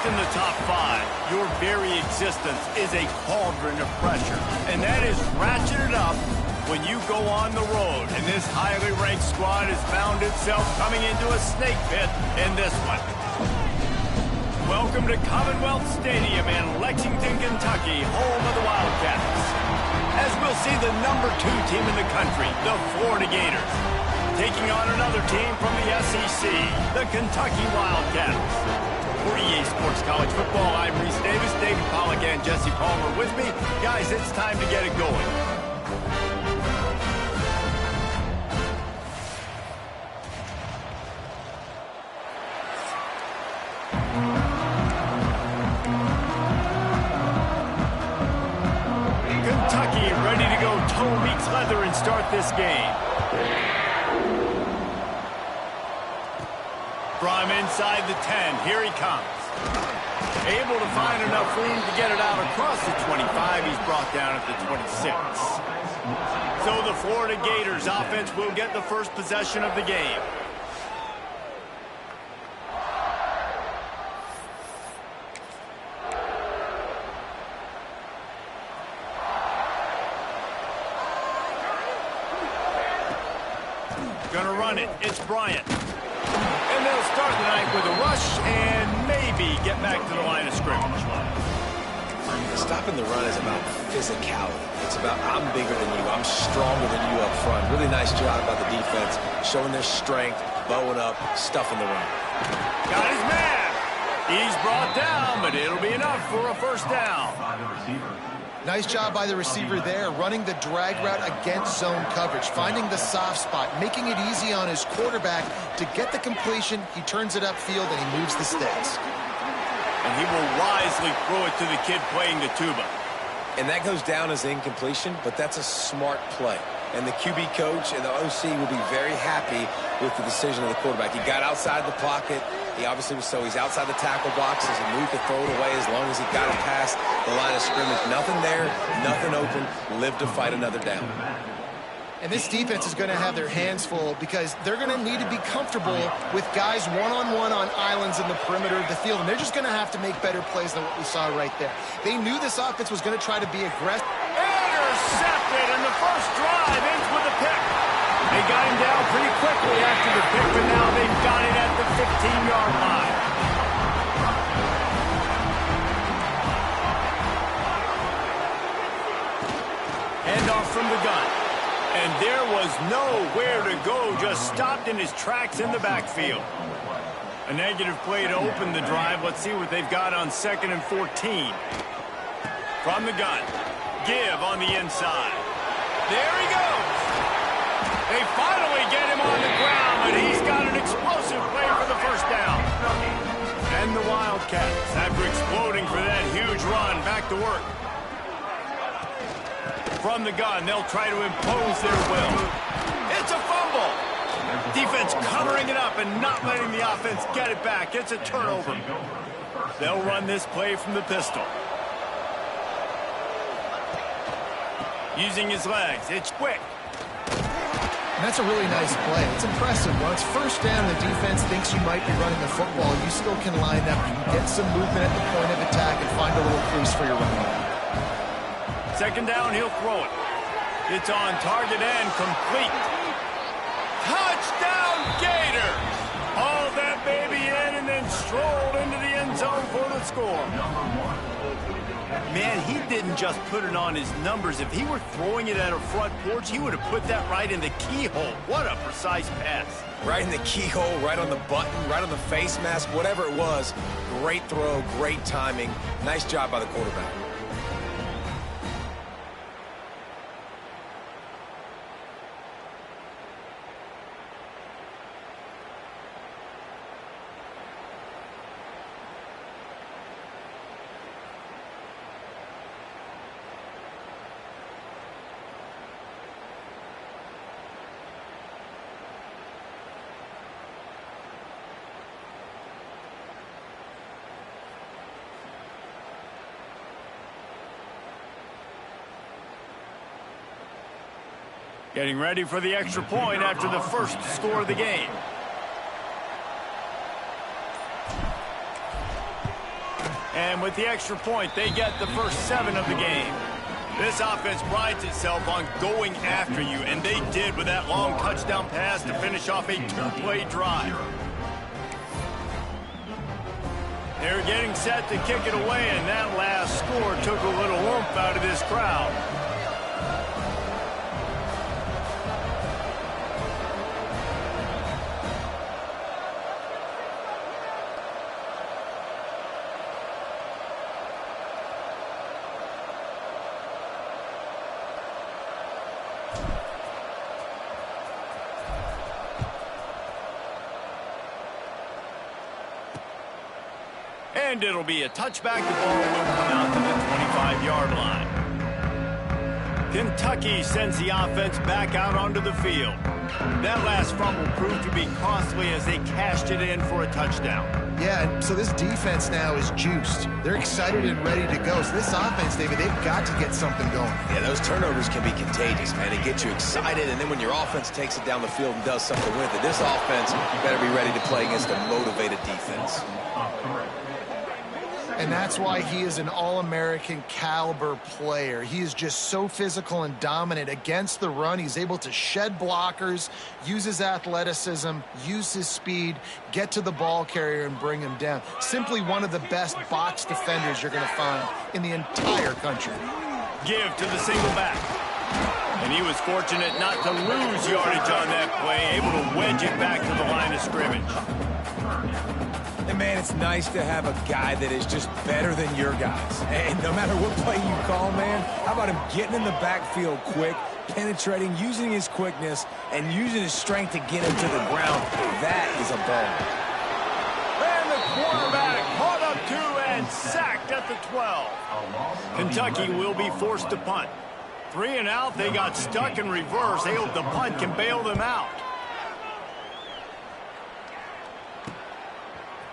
Ranked in the top 5, your very existence is a cauldron of pressure. And that is ratcheted up when you go on the road. And this highly ranked squad has found itself coming into a snake pit in this one. Welcome to Commonwealth Stadium in Lexington, Kentucky, home of the Wildcats. As we'll see the number 2 team in the country, the Florida Gators, taking on another team from the SEC, the Kentucky Wildcats. For EA Sports College Football, I'm Reese Davis, David Pollack, and Jesse Palmer with me. Guys, it's time to get it going. Kentucky ready to go toe meets leather and start this game. From inside the 10, here he comes. Able to find enough room to get it out across the 25. He's brought down at the 26. So the Florida Gators offense will get the first possession of the game. Gonna run it. It's Bryant. And they'll start the night with a rush and maybe get back to the line of scrimmage. Stopping the run is about physicality. It's about I'm bigger than you, I'm stronger than you up front. Really nice job by the defense, showing their strength, bowing up, stuffing the run. Got his man. He's brought down, but it'll be enough for a first down. Nice job by the receiver there, running the drag route against zone coverage, finding the soft spot, making it easy on his quarterback to get the completion. He turns it upfield and he moves the sticks. And he will wisely throw it to the kid playing the tuba. And that goes down as incompletion, but that's a smart play. And the QB coach and the OC will be very happy with the decision of the quarterback. He got outside the pocket. He obviously was he's outside the tackle boxes. He moved to throw it away as long as he got it past the line of scrimmage. Nothing there, nothing open. Live to fight another down. And this defense is going to have their hands full because they're going to need to be comfortable with guys one-on-one on islands in the perimeter of the field. And they're just going to have to make better plays than what we saw right there. They knew this offense was going to try to be aggressive. Intercepted, and the first drive ends with a pick. They got him down pretty quickly after the pick, but now they've got it at the 15-yard line. Handoff from the gun. And there was nowhere to go, just stopped in his tracks in the backfield. A negative play to open the drive. Let's see what they've got on 2nd and 14. From the gun. Give on the inside. There he goes. They finally get him on the ground, but he's got an explosive play for the first down. And the Wildcats, after exploding for that huge run, back to work. From the gun, they'll try to impose their will. It's a fumble. Defense covering it up and not letting the offense get it back. It's a turnover. They'll run this play from the pistol. Using his legs. It's quick. And that's a really nice play. It's impressive. When it's first down, the defense thinks you might be running the football. You still can line up. You can get some movement at the point of attack and find a little crease for your running back. 2nd down, he'll throw it. It's on target and complete. Touchdown, Gators! Hauled that baby in and then strolled into the end zone for the score. Man, he didn't just put it on his numbers. If he were throwing it at a front porch, he would have put that right in the keyhole. What a precise pass. Right in the keyhole, right on the button, right on the face mask, whatever it was. Great throw, great timing. Nice job by the quarterback. Getting ready for the extra point after the first score of the game. And with the extra point, they get the first 7 of the game. This offense prides itself on going after you, and they did with that long touchdown pass to finish off a 2-play drive. They're getting set to kick it away, and that last score took a little oomph out of this crowd. And it'll be a touchback. The ball will come out to the 25-yard line. Kentucky sends the offense back out onto the field. That last fumble proved to be costly as they cashed it in for a touchdown. Yeah, and so this defense now is juiced. They're excited and ready to go. So this offense, David, they've got to get something going. Yeah, those turnovers can be contagious, man. They get you excited, and then when your offense takes it down the field and does something with it, this offense better be ready to play against a motivated defense. And that's why he is an All-American caliber player. He is just so physical and dominant against the run. He's able to shed blockers, use his athleticism, use his speed, get to the ball carrier and bring him down. Simply one of the best box defenders you're going to find in the entire country. Give to the single back. And he was fortunate not to lose yardage on that play, able to wedge it back to the line of scrimmage. And, man, it's nice to have a guy that is just better than your guys. And no matter what play you call, man, how about him getting in the backfield quick, penetrating, using his quickness, and using his strength to get him to the ground? That is a ball. And the quarterback caught up to and sacked at the 12. Kentucky will be forced to punt. 3 and out, they got stuck in reverse. They hope the punt can bail them out.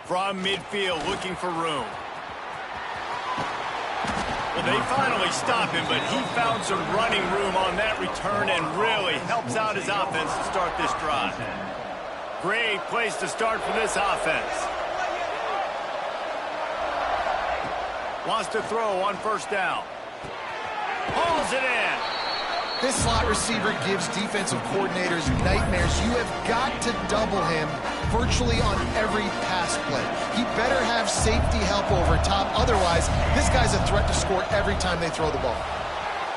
From midfield, looking for room. Well, they finally stop him, but he found some running room on that return and really helps out his offense to start this drive. Great place to start for this offense. Wants to throw on first down. Hauls it in. This slot receiver gives defensive coordinators nightmares. You have got to double him virtually on every pass play. He better have safety help over top. Otherwise, this guy's a threat to score every time they throw the ball.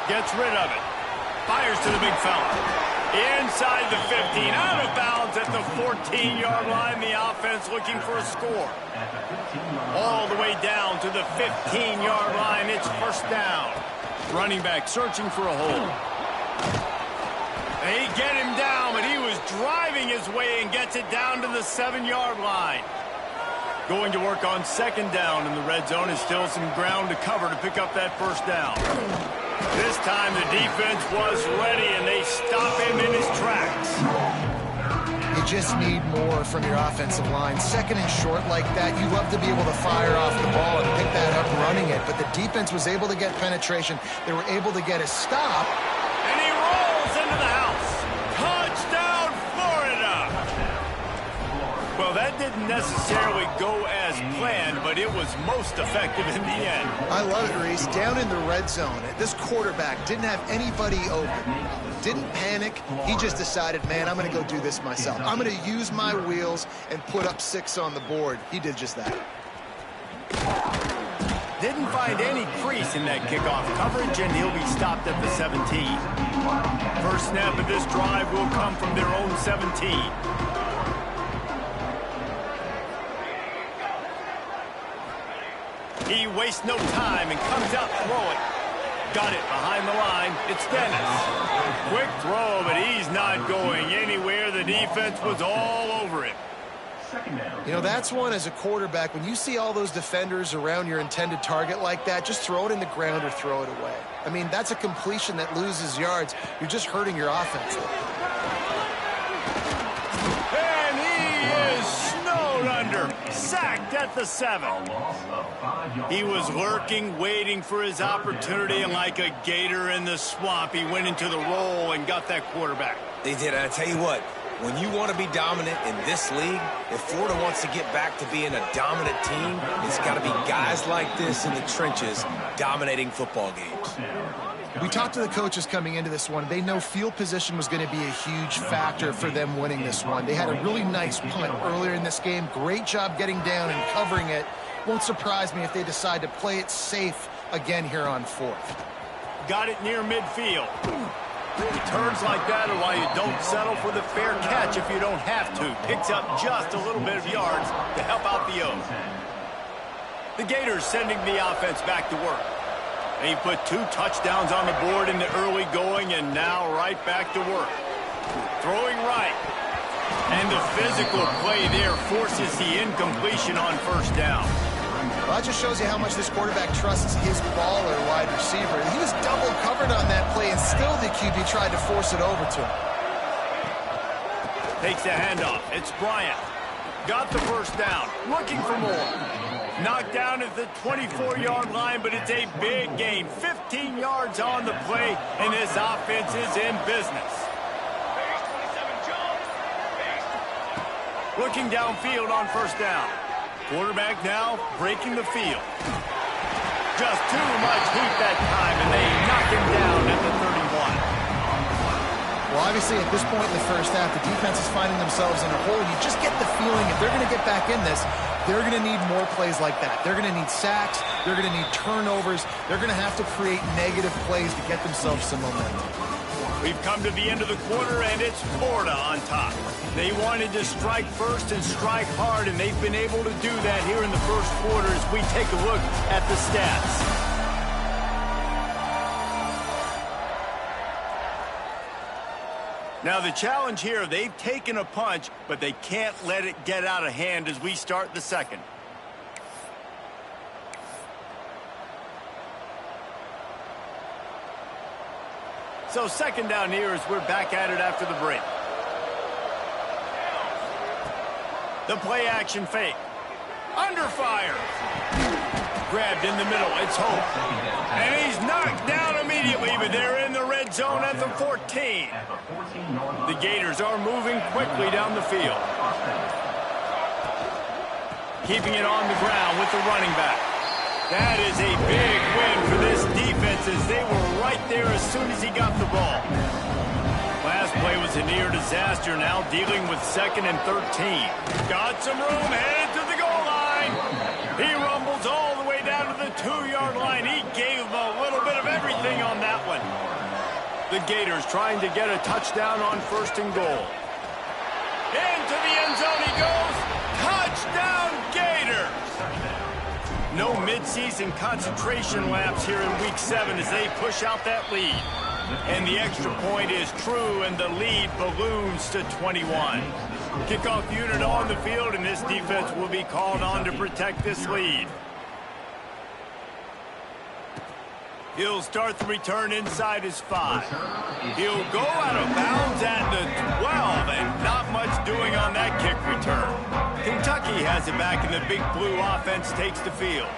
Gets rid of it. Fires to the big fella. Inside the 15. Out of bounds at the 14-yard line. The offense looking for a score. All the way down to the 15-yard line. It's first down. Running back searching for a hole. They get him down, but he was driving his way and gets it down to the 7-yard line. Going to work on second down in the red zone. Is still some ground to cover to pick up that first down. This time the defense was ready, and they stop him in his tracks. You just need more from your offensive line. Second and short like that, you love to be able to fire off the ball and pick that up running it. But the defense was able to get penetration. They were able to get a stop. And he rolls into the house. Touchdown, Florida! Well, that didn't necessarily go as planned, but it was most effective in the end. I love it, Reese. Down in the red zone, this quarterback didn't have anybody open. Didn't panic. He just decided, man, I'm going to go do this myself. I'm going to use my wheels and put up 6 on the board. He did just that. Didn't find any crease in that kickoff coverage, and he'll be stopped at the 17. First snap of this drive will come from their own 17. He wastes no time and comes out throwing. Got it behind the line. It's Dennis. Quick throw, but he's not going anywhere. The defense was all over him. You know, that's one as a quarterback. When you see all those defenders around your intended target like that, just throw it in the ground or throw it away. I mean, that's a completion that loses yards. You're just hurting your offense. And he is snowed under. Sacked at the 7. He was lurking, waiting for his opportunity, and like a gator in the swamp, he went into the roll and got that quarterback. They did. And I tell you what, When you want to be dominant in this league, if Florida wants to get back to being a dominant team, it's got to be guys like this in the trenches dominating football games. We talked to the coaches coming into this one. They know field position was going to be a huge factor for them winning this one. They had a really nice punt earlier in this game. Great job getting down and covering it. Won't surprise me if they decide to play it safe again here on fourth. Got it near midfield. Returns like that are why you don't settle for the fair catch if you don't have to. Picks up just a little bit of yards to help out the O's. The Gators sending the offense back to work. They put 2 touchdowns on the board in the early going, and now right back to work. Throwing right. And the physical play there forces the incompletion on first down. Well, that just shows you how much this quarterback trusts his baller wide receiver. He was double covered on that play, and still the QB tried to force it over to him. Takes the handoff. It's Bryant. Got the first down. Looking for more. Knocked down at the 24-yard line, but it's a big gain. 15 yards on the play, and this offense is in business. Looking downfield on first down. Quarterback now breaking the field. Just too much heat that time, and they knock him down at the 31. Well, obviously, at this point in the first half, the defense is finding themselves in a hole. You just get the feeling if they're going to get back in this, they're going to need more plays like that. They're going to need sacks. They're going to need turnovers. They're going to have to create negative plays to get themselves some momentum. We've come to the end of the quarter, and it's Florida on top. They wanted to strike first and strike hard, and they've been able to do that here in the first quarter as we take a look at the stats. Now the challenge here, they've taken a punch, but they can't let it get out of hand as we start the second. So second down here as we're back at it after the break. The play action fake. Under fire. Grabbed in the middle. It's Hope. And he's knocked down immediately, but they're in the red zone at the 14. The Gators are moving quickly down the field. Keeping it on the ground with the running back. That is a big win for this defense as they were right there as soon as he got the ball. Last play was a near disaster, now dealing with 2nd and 13. Got some room, headed to the goal line. He rumbles all the way down to the 2-yard line. He gave them a little bit of everything on that one. The Gators trying to get a touchdown on 1st and goal. Into the end zone he goes. Touchdown Gators! No midseason concentration laps here in Week 7 as they push out that lead. And the extra point is true, and the lead balloons to 21. Kickoff unit on the field, and this defense will be called on to protect this lead. He'll start the return inside his 5. He'll go out of bounds at the 12, and not much doing on that kick return. Kentucky has it back, and the Big Blue offense takes the field.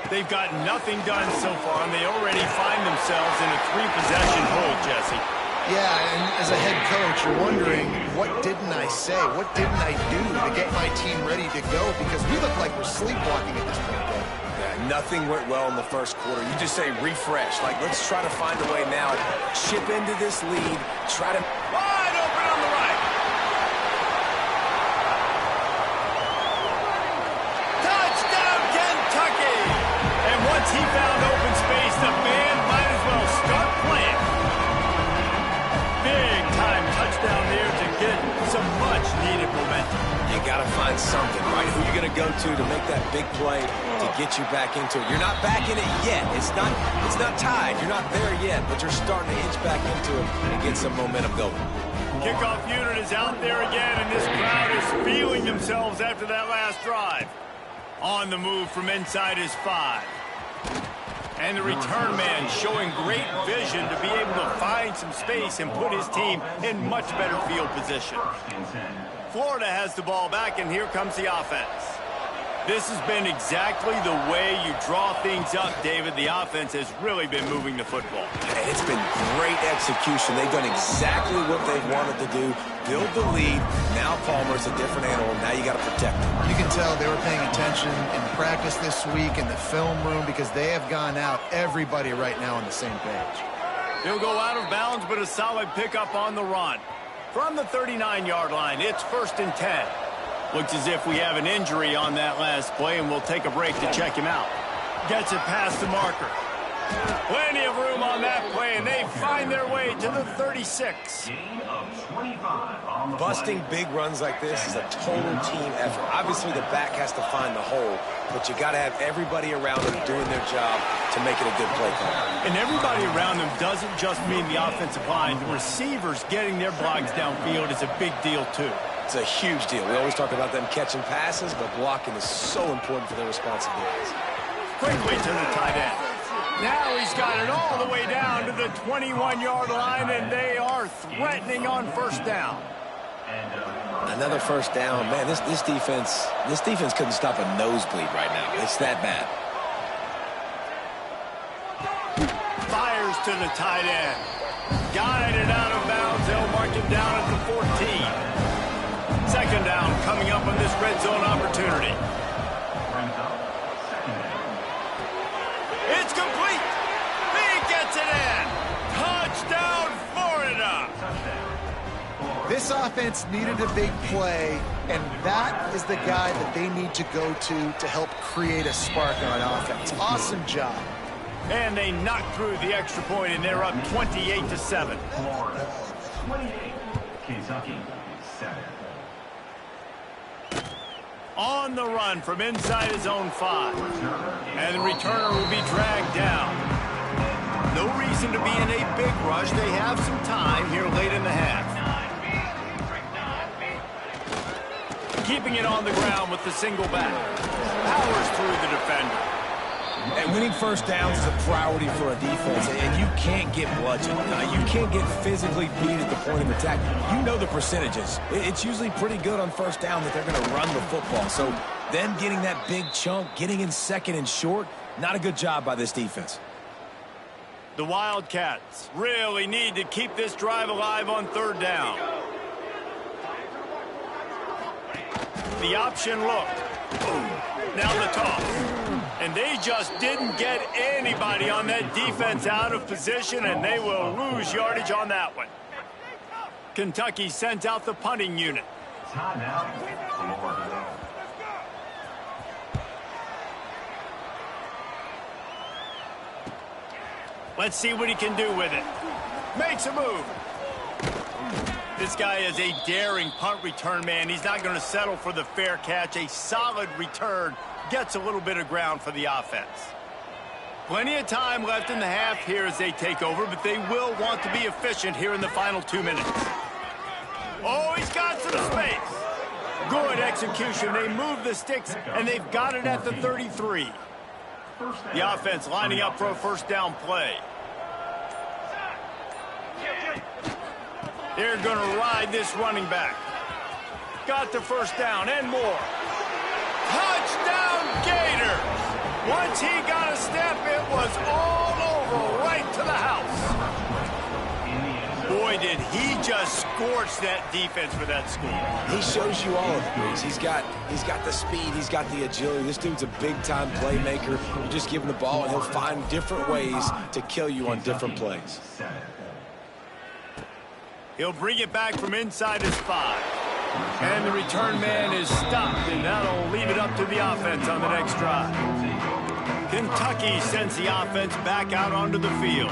They've got nothing done so far, and they already find themselves in a 3-possession hole, Jesse. Yeah, and as a head coach, you're wondering, what didn't I say? What didn't I do to get my team ready to go? Because we look like we're sleepwalking at this point, Dave. Yeah, nothing went well in the first quarter. You just say refresh. Like, let's try to find a way now. Chip into this lead. Try to... Wide open on the right. Touchdown, Kentucky! And once he found open space, the band might as well start playing. Big-time touchdown there to get some much-needed momentum. You got to find something, right? Who you're going to go to make that big play to get you back into it. You're not back in it yet. It's not tied. You're not there yet, but you're starting to inch back into it and get some momentum going. Kickoff unit is out there again, and this crowd is feeling themselves after that last drive. On the move from inside his 5. And the return man showing great vision to be able to find some space and put his team in much better field position. Florida has the ball back, and here comes the offense. This has been exactly the way you draw things up, David. The offense has really been moving the football. It's been great execution. They've done exactly what they've wanted to do. build the lead. Now Palmer's a different animal. Now you got to protect him. You can tell they were paying attention in practice this week in the film room because they have gone out, everybody right now on the same page. He'll go out of bounds, but a solid pickup on the run. From the 39-yard line, it's 1st and 10. Looks as if we have an injury on that last play, and we'll take a break to check him out. Gets it past the marker. Plenty of room on that play, and they find their way to the 36. Busting big runs like this is a total team effort. Obviously, the back has to find the hole, but you got to have everybody around them doing their job to make it a good play call. And everybody around them doesn't just mean the offensive line. The receivers getting their blocks downfield is a big deal, too. It's a huge deal. We always talk about them catching passes, but blocking is so important for their responsibilities. Quickly to the tight end. Now he's got it all the way down to the 21-yard line, and they are threatening on 1st down. Another 1st down. Man, this defense couldn't stop a nosebleed right now. It's that bad. Fires to the tight end. Guided out of bounds. They'll mark him down at the 14. 2nd down coming up on this red zone opportunity. It's complete. He gets it in. Touchdown, Florida. This offense needed a big play, and that is the guy that they need to go to help create a spark on offense. Awesome job. And they knock through the extra point, and they're up 28-7. Florida 28, Kentucky 7. On the run from inside his own 5. And the returner will be dragged down. No reason to be in a big rush. They have some time here late in the half. Keeping it on the ground with the single back. Powers through the defender. And winning 1st downs is a priority for a defense, and you can't get bludgeoned. You can't get physically beat at the point of attack. You know the percentages. It's usually pretty good on 1st down that they're going to run the football. So them getting that big chunk, getting in 2nd and short, not a good job by this defense. The Wildcats really need to keep this drive alive on 3rd down. The option look. Now the toss. And they just didn't get anybody on that defense out of position, and they will lose yardage on that one. Kentucky sends out the punting unit. Timeout, Florida. Let's see what he can do with it. Makes a move. This guy is a daring punt return man. He's not going to settle for the fair catch. A solid return gets a little bit of ground for the offense. Plenty of time left in the half here as they take over, but they will want to be efficient here in the final 2 minutes. Oh, he's got some space. Good execution. They move the sticks, and they've got it at the 33. The offense lining up for a 1st down play. They're going to ride this running back. Got the 1st down and more. Touchdown Gators! Once he got a step, it was all over right to the house. Boy, did he just scorch that defense for that score. He shows you all of it, Reese. He's got the speed, he's got the agility. This dude's a big-time playmaker. You just give him the ball, and he'll find different ways to kill you on different plays. He'll bring it back from inside his 5. And the return man is stopped, and that'll leave it up to the offense on the next drive. Kentucky sends the offense back out onto the field.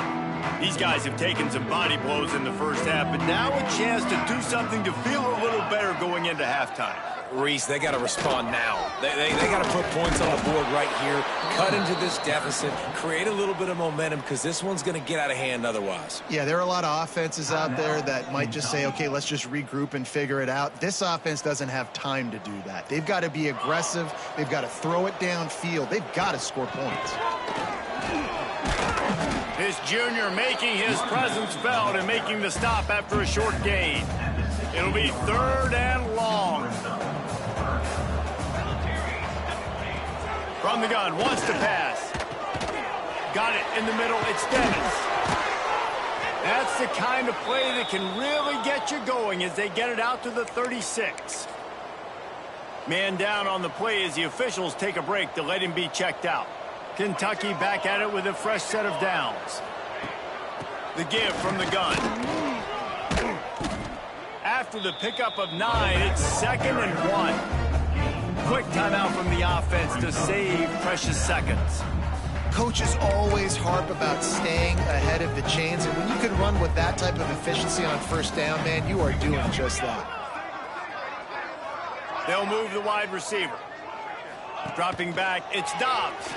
These guys have taken some body blows in the 1st half, but now a chance to do something to feel a little better going into halftime. Reese, they got to respond now. They got to put points on the board right here, cut into this deficit, create a little bit of momentum, because this one's going to get out of hand otherwise. Yeah, there are a lot of offenses out there that might just say, okay, let's just regroup and figure it out. This offense doesn't have time to do that. They've got to be aggressive. They've got to throw it downfield. They've got to score points. This junior making his presence felt and making the stop after a short gain. It'll be 3rd and long. From the gun, wants to pass. Got it in the middle, it's Dennis. That's the kind of play that can really get you going as they get it out to the 36. Man down on the play as the officials take a break to let him be checked out. Kentucky back at it with a fresh set of downs. The give from the gun. After the pickup of 9, it's 2nd and 1. Quick timeout from the offense to save precious seconds. Coaches always harp about staying ahead of the chains, and when you can run with that type of efficiency on first down, man, you are doing just that. They'll move the wide receiver. Dropping back, it's Dobbs.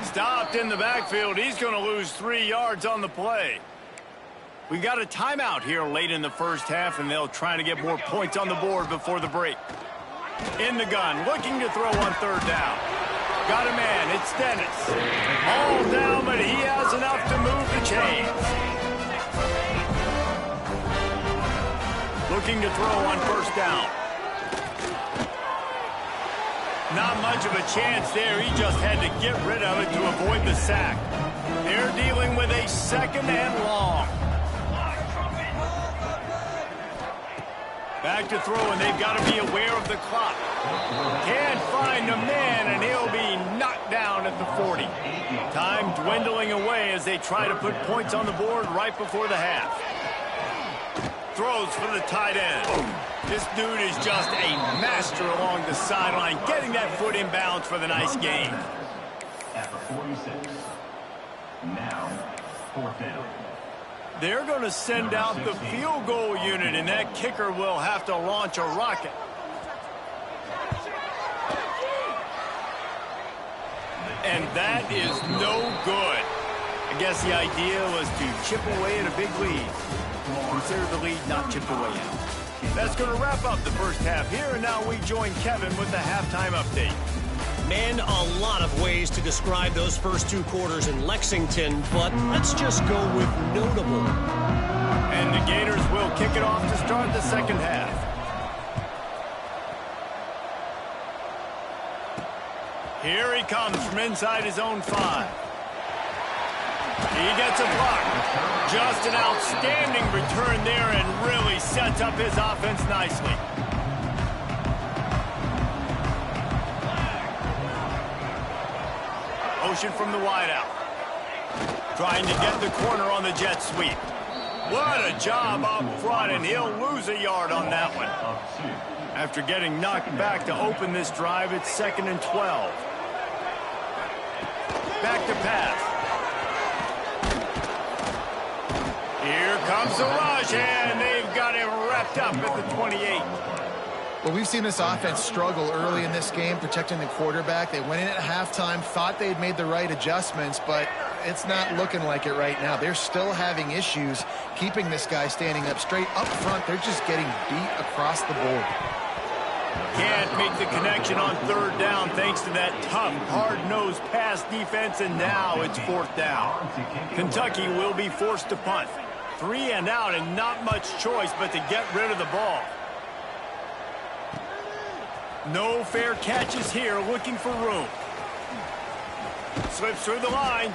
Stopped in the backfield. He's going to lose 3 yards on the play. We got a timeout here late in the first half, and they'll try to get more points on the board before the break. In the gun, looking to throw on 3rd down. Got a man, it's Dennis. All down, but he has enough to move the chains. Looking to throw on 1st down. Not much of a chance there. He just had to get rid of it to avoid the sack. They're dealing with a 2nd and long. Back to throw, and they've got to be aware of the clock. Can't find a man, and he'll be knocked down at the 40. Time dwindling away as they try to put points on the board right before the half. Throws for the tight end. This dude is just a master along the sideline, getting that foot in bounds for the nice gain. At the 46. Now, 4th down. They're going to send out the field goal unit, and that kicker will have to launch a rocket. And that is no good. I guess the idea was to chip away at a big lead. Consider the lead not chipped away at. That's going to wrap up the first half here, and now we join Kevin with the halftime update. Man, a lot of ways to describe those first 2 quarters in Lexington, but let's just go with notable. And the Gators will kick it off to start the second half. Here he comes from inside his own 5. He gets a block. Just an outstanding return there and really sets up his offense nicely. Motion from the wideout. Trying to get the corner on the jet sweep. What a job up front, and he'll lose a yard on that one. After getting knocked back to open this drive, it's 2nd and 12. Back to pass. Here comes the rush, and they've got him wrapped up at the 28. Well, we've seen this offense struggle early in this game, protecting the quarterback. They went in at halftime, thought they'd made the right adjustments, but it's not looking like it right now. They're still having issues keeping this guy standing up straight. Up front, they're just getting beat across the board. Can't make the connection on 3rd down thanks to that tough, hard-nosed pass defense, and now it's 4th down. Kentucky will be forced to punt. 3 and out, and not much choice but to get rid of the ball. No fair catches here, looking for room. Slips through the line.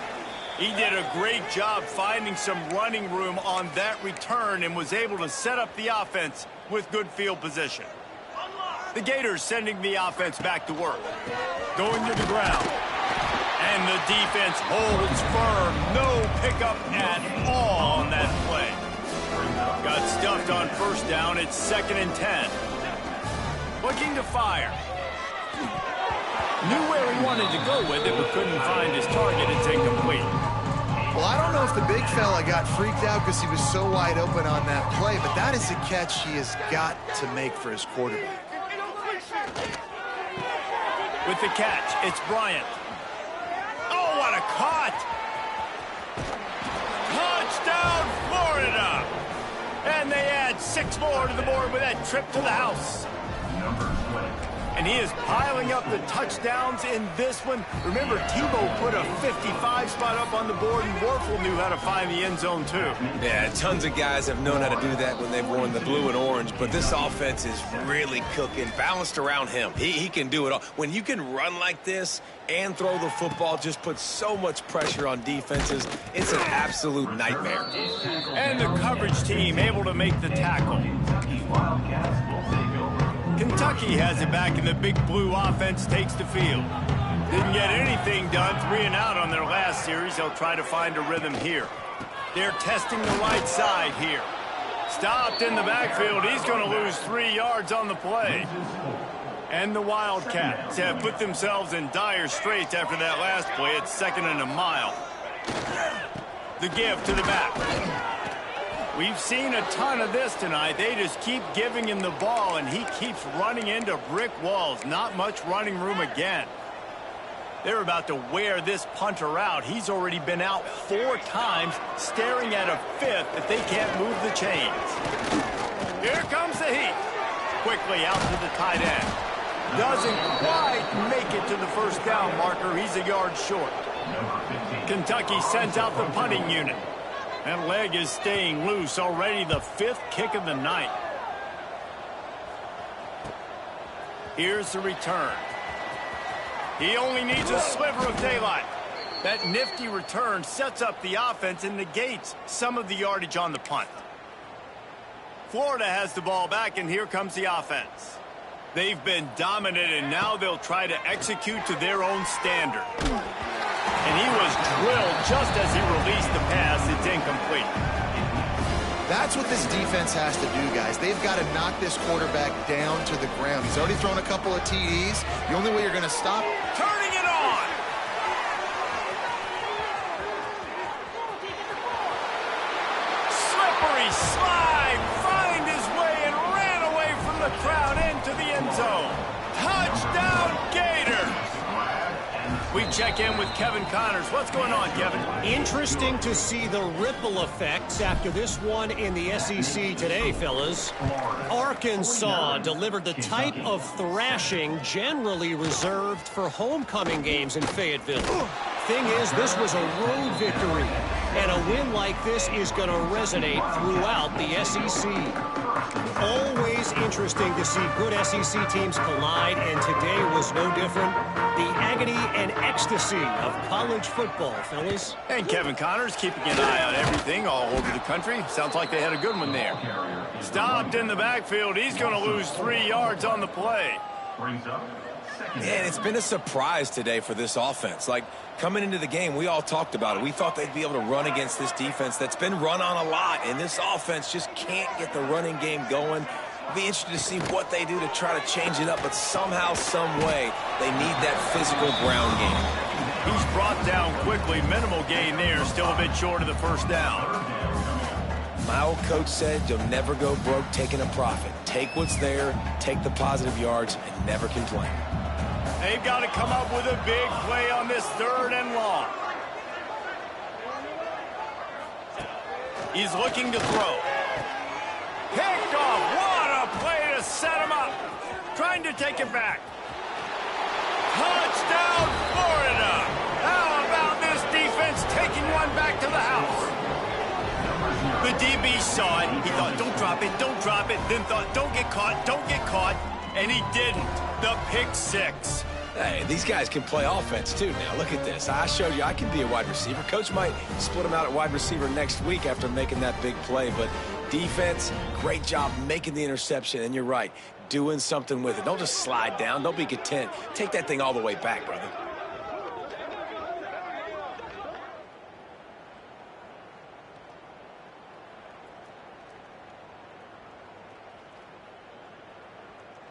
He did a great job finding some running room on that return and was able to set up the offense with good field position. The Gators sending the offense back to work. Going to the ground. And the defense holds firm. No pickup at all on that play. Got stuffed on 1st down. It's 2nd and 10. Looking to fire. Knew where he wanted to go with it, but couldn't find his target. It's incomplete. Well, I don't know if the big fella got freaked out because he was so wide open on that play, but that is a catch he has got to make for his quarterback. With the catch, it's Bryant. Oh, what a caught! Touchdown, Florida! And they add 6 more to the board with that trip to the house. Number 20. And he is piling up the touchdowns in this one. Remember, Tebow put a 55 spot up on the board, and Warfel knew how to find the end zone, too. Yeah, tons of guys have known how to do that when they've worn the blue and orange, but this offense is really cooking, balanced around him. He can do it all. When you can run like this and throw the football, just put so much pressure on defenses, it's an absolute nightmare. And the coverage team able to make the tackle. Kentucky has it back, and the big blue offense takes the field. Didn't get anything done, 3 and out on their last series. They'll try to find a rhythm here. They're testing the right side here. Stopped in the backfield. He's going to lose 3 yards on the play. And the Wildcats have put themselves in dire straits after that last play. It's 2nd and a mile. The give to the back. We've seen a ton of this tonight. They just keep giving him the ball, and he keeps running into brick walls. Not much running room again. They're about to wear this punter out. He's already been out 4 times, staring at a 5th if they can't move the chains. Here comes the heat. Quickly out to the tight end. Doesn't quite make it to the first down marker. He's a yard short. Kentucky sends out the punting unit. That leg is staying loose. Already the 5th kick of the night. Here's the return. He only needs a sliver of daylight. That nifty return sets up the offense and negates some of the yardage on the punt. Florida has the ball back, and here comes the offense. They've been dominant, and now they'll try to execute to their own standard. And he was drilled just as he released the pass. It's incomplete. That's what this defense has to do, guys. They've got to knock this quarterback down to the ground. He's already thrown a couple of TDs. The only way you're going to stop... Turning it on! Slippery slide. Find his way and ran away from the crowd into the end zone. Touchdown, Gators! We check in with Kevin Connors. What's going on, Kevin? Interesting to see the ripple effects after this one in the SEC today, fellas. Arkansas delivered the type of thrashing generally reserved for homecoming games in Fayetteville. Thing is, this was a road victory, and a win like this is going to resonate throughout the SEC. Always interesting to see good SEC teams collide, and today was no different. The agony and ecstasy of college football, fellas. And Kevin Connors keeping an eye on everything all over the country. Sounds like they had a good one there. Stopped in the backfield. He's going to lose 3 yards on the play. Man, it's been a surprise today for this offense. Like, coming into the game, we all talked about it. We thought they'd be able to run against this defense that's been run on a lot, and this offense just can't get the running game going. It'll be interesting to see what they do to try to change it up, but somehow, some way, they need that physical ground game. He's brought down quickly. Minimal gain there. Still a bit short of the first down. My old coach said you'll never go broke taking a profit. Take what's there, take the positive yards, and never complain. They've got to come up with a big play on this 3rd and long. He's looking to throw. Picked off. What a play to set him up. Trying to take it back. Touchdown, Florida. How about this defense taking one back to the house? The DB saw it. He thought, don't drop it, don't drop it. Then thought, don't get caught, don't get caught. And he didn't. The pick 6. Hey, these guys can play offense, too. Now, look at this. I showed you I can be a wide receiver. Coach might split him out at wide receiver next week after making that big play. But defense, great job making the interception. And you're right, doing something with it. Don't just slide down. Don't be content. Take that thing all the way back, brother.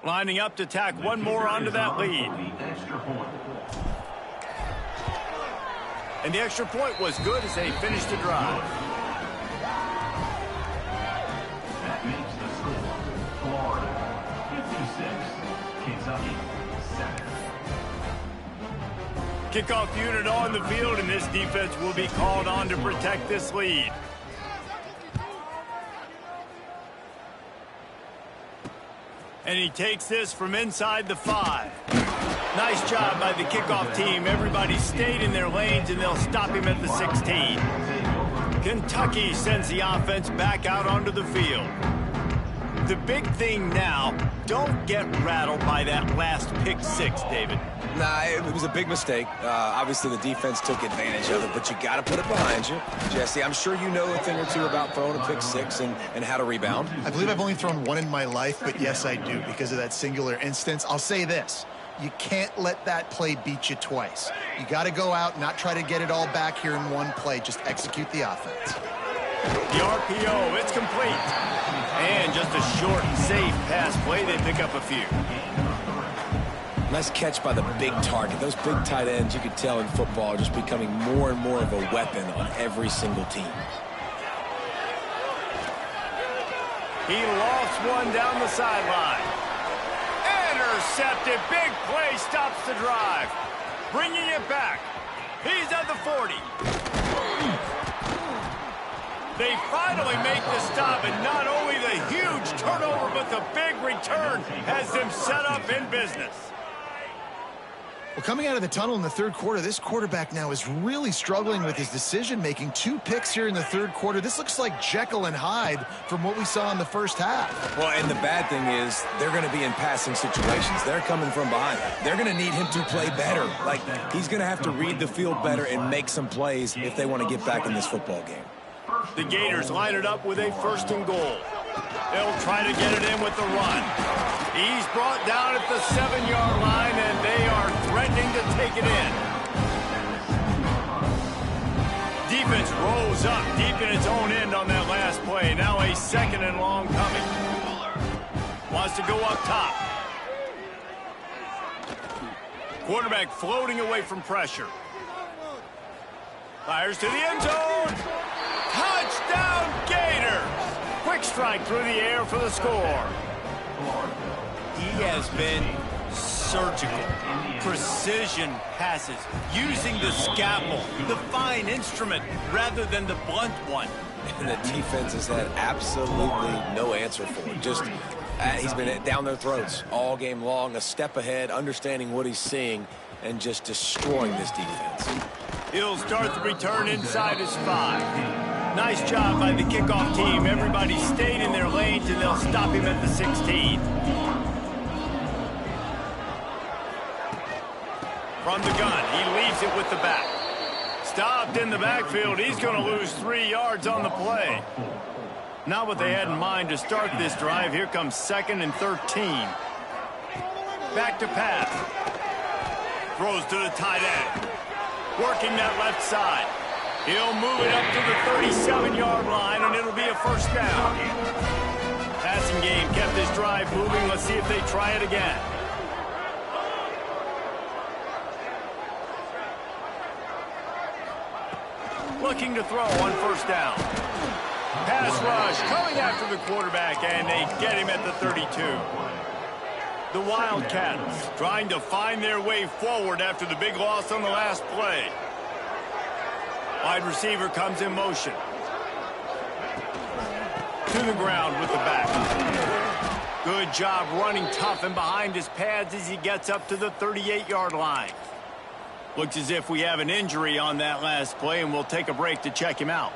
Lining up to tack one more onto that lead. And the extra point was good as they finished the drive. That makes the score Florida 56, Kentucky 7. Kickoff unit on the field, and this defense will be called on to protect this lead. And he takes this from inside the 5. Nice job by the kickoff team. Everybody stayed in their lanes, and they'll stop him at the 16. Kentucky sends the offense back out onto the field. The big thing now, don't get rattled by that last pick 6, David. Nah, it was a big mistake. Obviously, the defense took advantage of it, but you got to put it behind you. Jesse, I'm sure you know a thing or two about throwing a pick 6 and how to rebound. I believe I've only thrown one in my life, but yes, I do because of that singular instance. I'll say this. You can't let that play beat you twice. You got to go out, not try to get it all back here in one play. Just execute the offense. The RPO, it's complete. And just a short and safe pass play. They pick up a few. Nice catch by the big target. Those big tight ends, you could tell in football, are just becoming more and more of a weapon on every single team. He lofts one down the sideline. Intercepted. Big play stops the drive. Bringing it back. He's at the 40. They finally make the stop, and not only the huge turnover, but the big return has them set up in business. Well, coming out of the tunnel in the third quarter, this quarterback now is really struggling with his decision-making. 2 picks here in the third quarter. This looks like Jekyll and Hyde from what we saw in the first half. Well, and the bad thing is they're going to be in passing situations. They're coming from behind. They're going to need him to play better. Like, he's going to have to read the field better and make some plays if they want to get back in this football game. The Gators line it up with a 1st and goal. They'll try to get it in with the run. He's brought down at the 7-yard line, and they are threatening to take it in. Defense rolls up deep in its own end on that last play. Now a 2nd and long coming. Wants to go up top. Quarterback floating away from pressure. Fires to the end zone. Touchdown, Gators! Quick strike through the air for the score. He has been surgical. Precision passes, using the scalpel, the fine instrument, rather than the blunt one. And the defense has had absolutely no answer for it. Just, he's been down their throats all game long, a step ahead, understanding what he's seeing, and just destroying this defense. He'll start the return inside his 5. Nice job by the kickoff team. Everybody stayed in their lanes, and they'll stop him at the 16. From the gun, he leaves it with the back. Stopped in the backfield. He's going to lose 3 yards on the play. Not what they had in mind to start this drive. Here comes 2nd and 13. Back to pass. Throws to the tight end. Working that left side. He'll move it up to the 37-yard line, and it'll be a 1st down. Passing game kept this drive moving. Let's see if they try it again. Looking to throw on 1st down. Pass rush coming after the quarterback, and they get him at the 32. The Wildcats trying to find their way forward after the big loss on the last play. Wide receiver comes in motion. To the ground with the back. Good job running tough and behind his pads as he gets up to the 38-yard line. Looks as if we have an injury on that last play, and we'll take a break to check him out.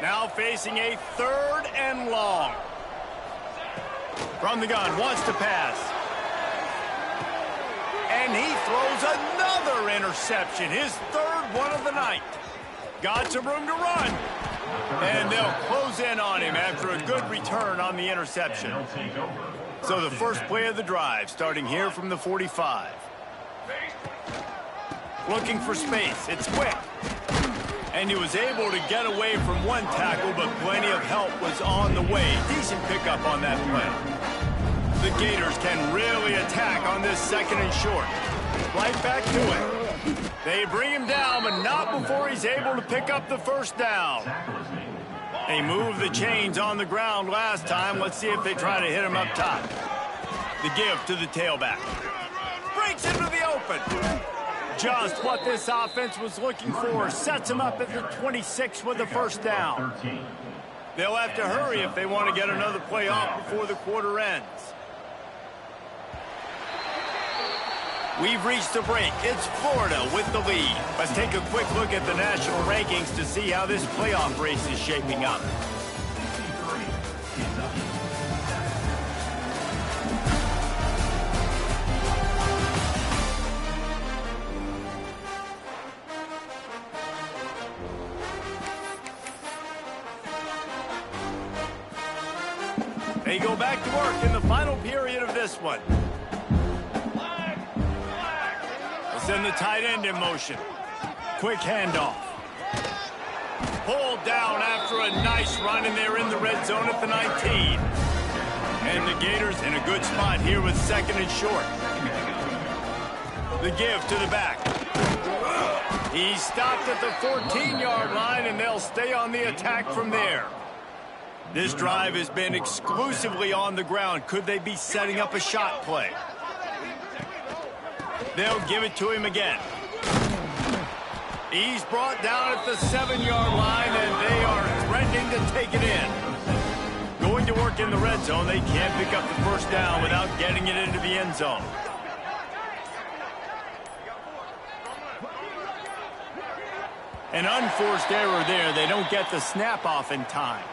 Now facing a 3rd and long. From the gun, wants to pass. And he throws another interception, his 3rd one of the night. Got some room to run. And they'll close in on him after a good return on the interception. So the first play of the drive, starting here from the 45. Looking for space. It's quick. And he was able to get away from one tackle, but plenty of help was on the way. Decent pickup on that play. The Gators can really attack on this 2nd and short. Right back to it. They bring him down, but not before he's able to pick up the 1st down. They moved the chains on the ground last time. Let's see if they try to hit him up top. The give to the tailback. Breaks into the open. Just what this offense was looking for. Sets him up at the 26 with the 1st down. They'll have to hurry if they want to get another play off before the quarter ends. We've reached the break. It's Florida with the lead. Let's take a quick look at the national rankings to see how this playoff race is shaping up. They go back to work in the final period of this one. Send the tight end in motion. Quick handoff. Pulled down after a nice run, and they're in the red zone at the 19. And the Gators in a good spot here with 2nd and short. The give to the back. He stopped at the 14-yard line, and they'll stay on the attack from there. This drive has been exclusively on the ground. Could they be setting up a shot play? They'll give it to him again. He's brought down at the 7-yard line, and they are threatening to take it in. Going to work in the red zone, they can't pick up the first down without getting it into the end zone. An unforced error there. They don't get the snap off in time.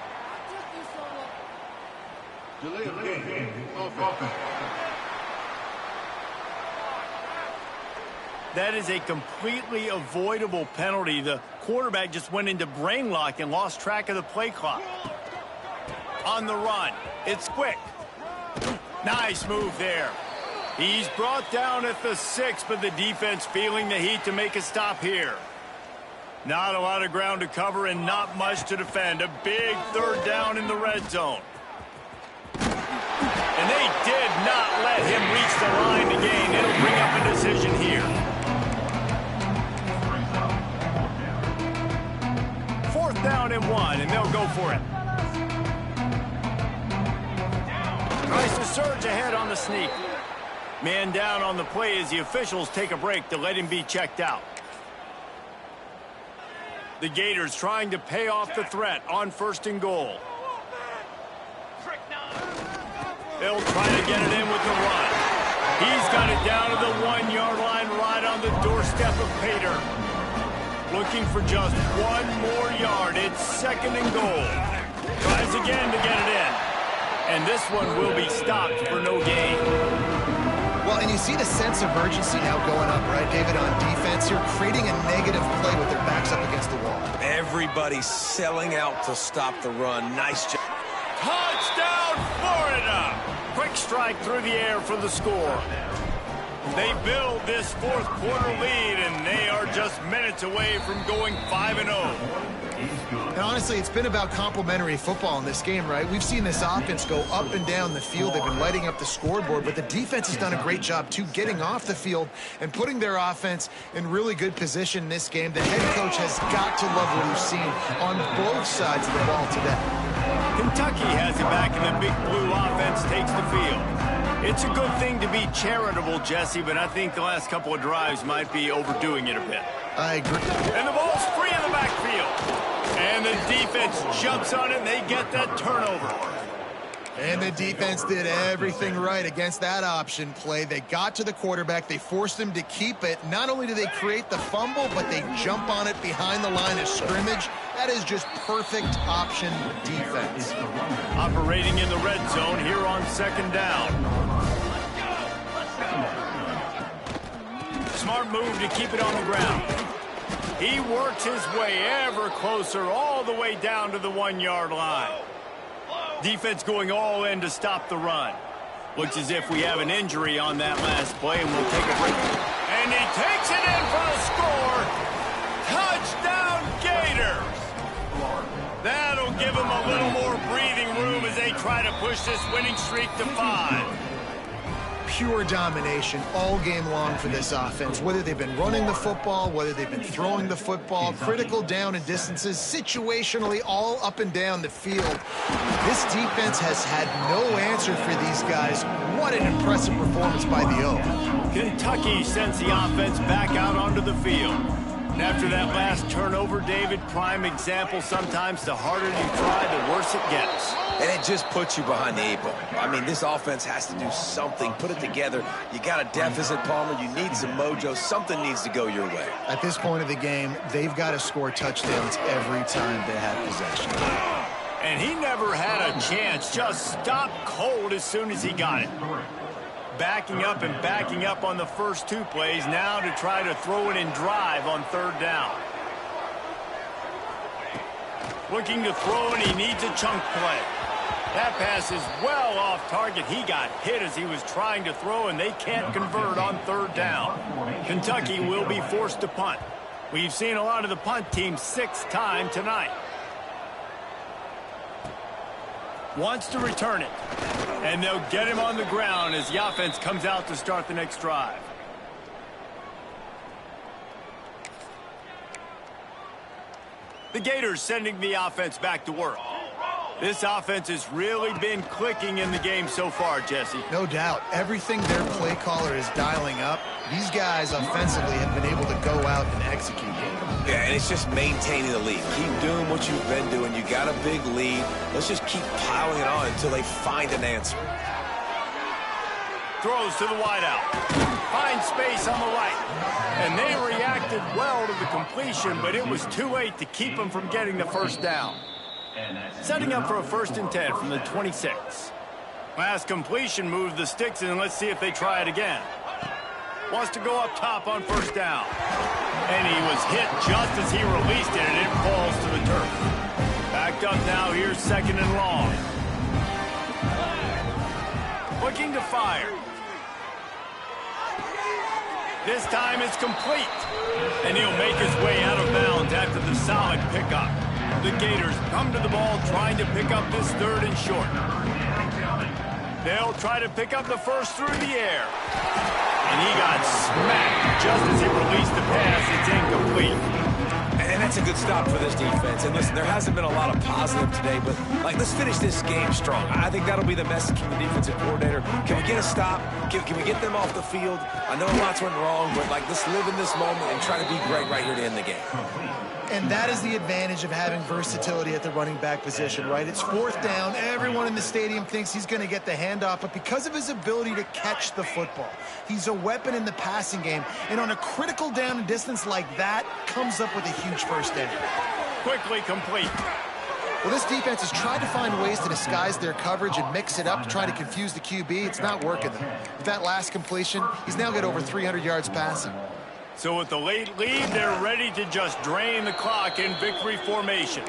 That is a completely avoidable penalty. The quarterback just went into brain lock and lost track of the play clock. On the run, it's quick. Nice move there. He's brought down at the 6, but the defense feeling the heat to make a stop here. Not a lot of ground to cover and not much to defend. A big 3rd down in the red zone. And they did not let him reach the line to gain. It'll bring up a decision here. 4th down and 1, and they'll go for it. Tries to surge ahead on the sneak. Man down on the play as the officials take a break to let him be checked out. The Gators trying to pay off the threat on 1st and goal. They'll try to get it in with the run. He's got it down to the 1-yard line right on the doorstep of Pater. Looking for just 1 more yard. It's 2nd and goal. Tries again to get it in. And this one will be stopped for no gain. Well, and you see the sense of urgency now going up, right, David, on defense. You're creating a negative play with their backs up against the wall. Everybody's selling out to stop the run. Nice job. Touchdown, Florida! Quick strike through the air for the score. They build this 4th quarter lead, and they are just minutes away from going 5-0. And honestly, it's been about complementary football in this game, right? We've seen this offense go up and down the field. They've been lighting up the scoreboard, but the defense has done a great job, too, getting off the field and putting their offense in really good position in this game. The head coach has got to love what he's seen on both sides of the ball today. Kentucky has it back, and the big blue offense takes the field. It's a good thing to be charitable, Jesse, but I think the last couple of drives might be overdoing it a bit. I agree. And the ball's free in the backfield. And the defense jumps on it, and they get that turnover. And the defense did everything right against that option play. They got to the quarterback. They forced him to keep it. Not only do they create the fumble, but they jump on it behind the line of scrimmage. That is just perfect option defense. Operating in the red zone here on 2nd down. Smart move to keep it on the ground. He works his way ever closer all the way down to the 1-yard line. Defense going all in to stop the run. Looks as if we have an injury on that last play, and we'll take a break. And he takes it in for a score. Touchdown, Gators. That'll give them a little more breathing room as they try to push this winning streak to 5. Pure domination all game long for this offense. Whether they've been running the football, whether they've been throwing the football, critical down and distances, situationally all up and down the field. This defense has had no answer for these guys. What an impressive performance by the O. Kentucky sends the offense back out onto the field. And after that last turnover, David, prime example, sometimes the harder you try, the worse it gets. And it just puts you behind the 8 ball. I mean, this offense has to do something, put it together. You got a deficit, Palmer. You need some mojo. Something needs to go your way. At this point of the game, they've got to score touchdowns every time they have possession. And he never had a chance. Just stopped cold as soon as he got it. Backing up and backing up on the first 2 plays, now to try to throw it and drive on 3rd down. Looking to throw, and he needs a chunk play. That pass is well off target. He got hit as he was trying to throw, and they can't convert on 3rd down. Kentucky will be forced to punt. We've seen a lot of the punt team 6th time tonight. Wants to return it. And they'll get him on the ground as the offense comes out to start the next drive. The Gators sending the offense back to work. This offense has really been clicking in the game so far, Jesse. No doubt. Everything their play caller is dialing up, these guys offensively have been able to go out and execute. Yeah, and it's just maintaining the lead. Keep doing what you've been doing. You got a big lead. Let's just keep piling it on until they find an answer. Throws to the wideout. Finds space on the right. And they reacted well to the completion, but it was too late to keep them from getting the first down. Setting up for a 1st and 10 from the 26. Last completion moved the sticks, and let's see if they try it again. Wants to go up top on 1st down. And he was hit just as he released it, and it falls to the turf. Backed up now, here's 2nd and long. Looking to fire. This time it's complete. And he'll make his way out of bounds after the solid pickup. The Gators come to the ball trying to pick up this 3rd and short. They'll try to pick up the first through the air. And he got smacked just as he released the pass. It's incomplete. And that's a good stop for this defense. And listen, there hasn't been a lot of positive today, but let's finish this game strong. I think that'll be the message from the defensive coordinator. Can we get a stop? Can we get them off the field? I know lots went wrong, but let's live in this moment and try to be great right here to end the game. And that is the advantage of having versatility at the running back position, right? It's 4th down. Everyone in the stadium thinks he's going to get the handoff, but because of his ability to catch the football, he's a weapon in the passing game. And on a critical down and distance like that, comes up with a huge 1st down. Quickly complete. Well, this defense has tried to find ways to disguise their coverage and mix it up to try to confuse the QB. It's not working, though. With that last completion, he's now got over 300 yards passing. So with the late lead, they're ready to just drain the clock in victory formation.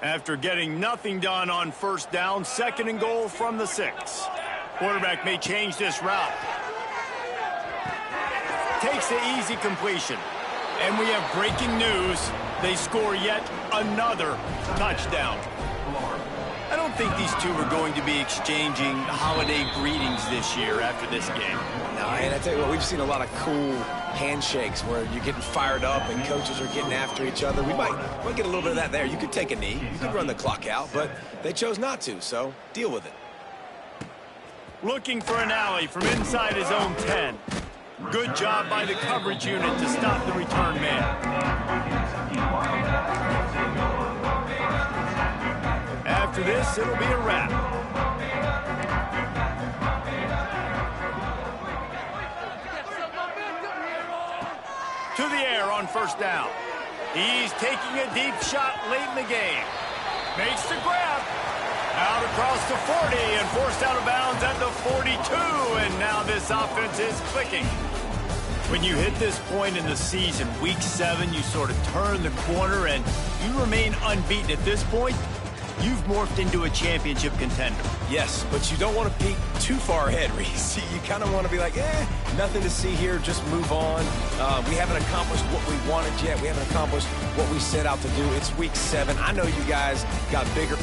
After getting nothing done on 1st down, 2nd and goal from the 6. Quarterback may change this route. Takes the easy completion. And we have breaking news. They score yet another touchdown. I don't think these two are going to be exchanging holiday greetings this year after this game. No, and I tell you what, we've seen a lot of cool handshakes where you're getting fired up and coaches are getting after each other. We might get a little bit of that there. You could take a knee. You could run the clock out, but they chose not to, so deal with it. Looking for an alley from inside his own 10. Good job by the coverage unit to stop the return man. After this, it'll be a wrap. To the air on 1st down. He's taking a deep shot late in the game. Makes the grab. Out across the 40 and forced out of bounds at the 42. And now this offense is clicking. When you hit this point in the season, week 7, you sort of turn the corner and you remain unbeaten. At this point, you've morphed into a championship contender. Yes, but you don't want to peek too far ahead, Reese. You kind of want to be like, nothing to see here, just move on. We haven't accomplished what we wanted yet. We haven't accomplished what we set out to do. It's week 7. I know you guys got bigger.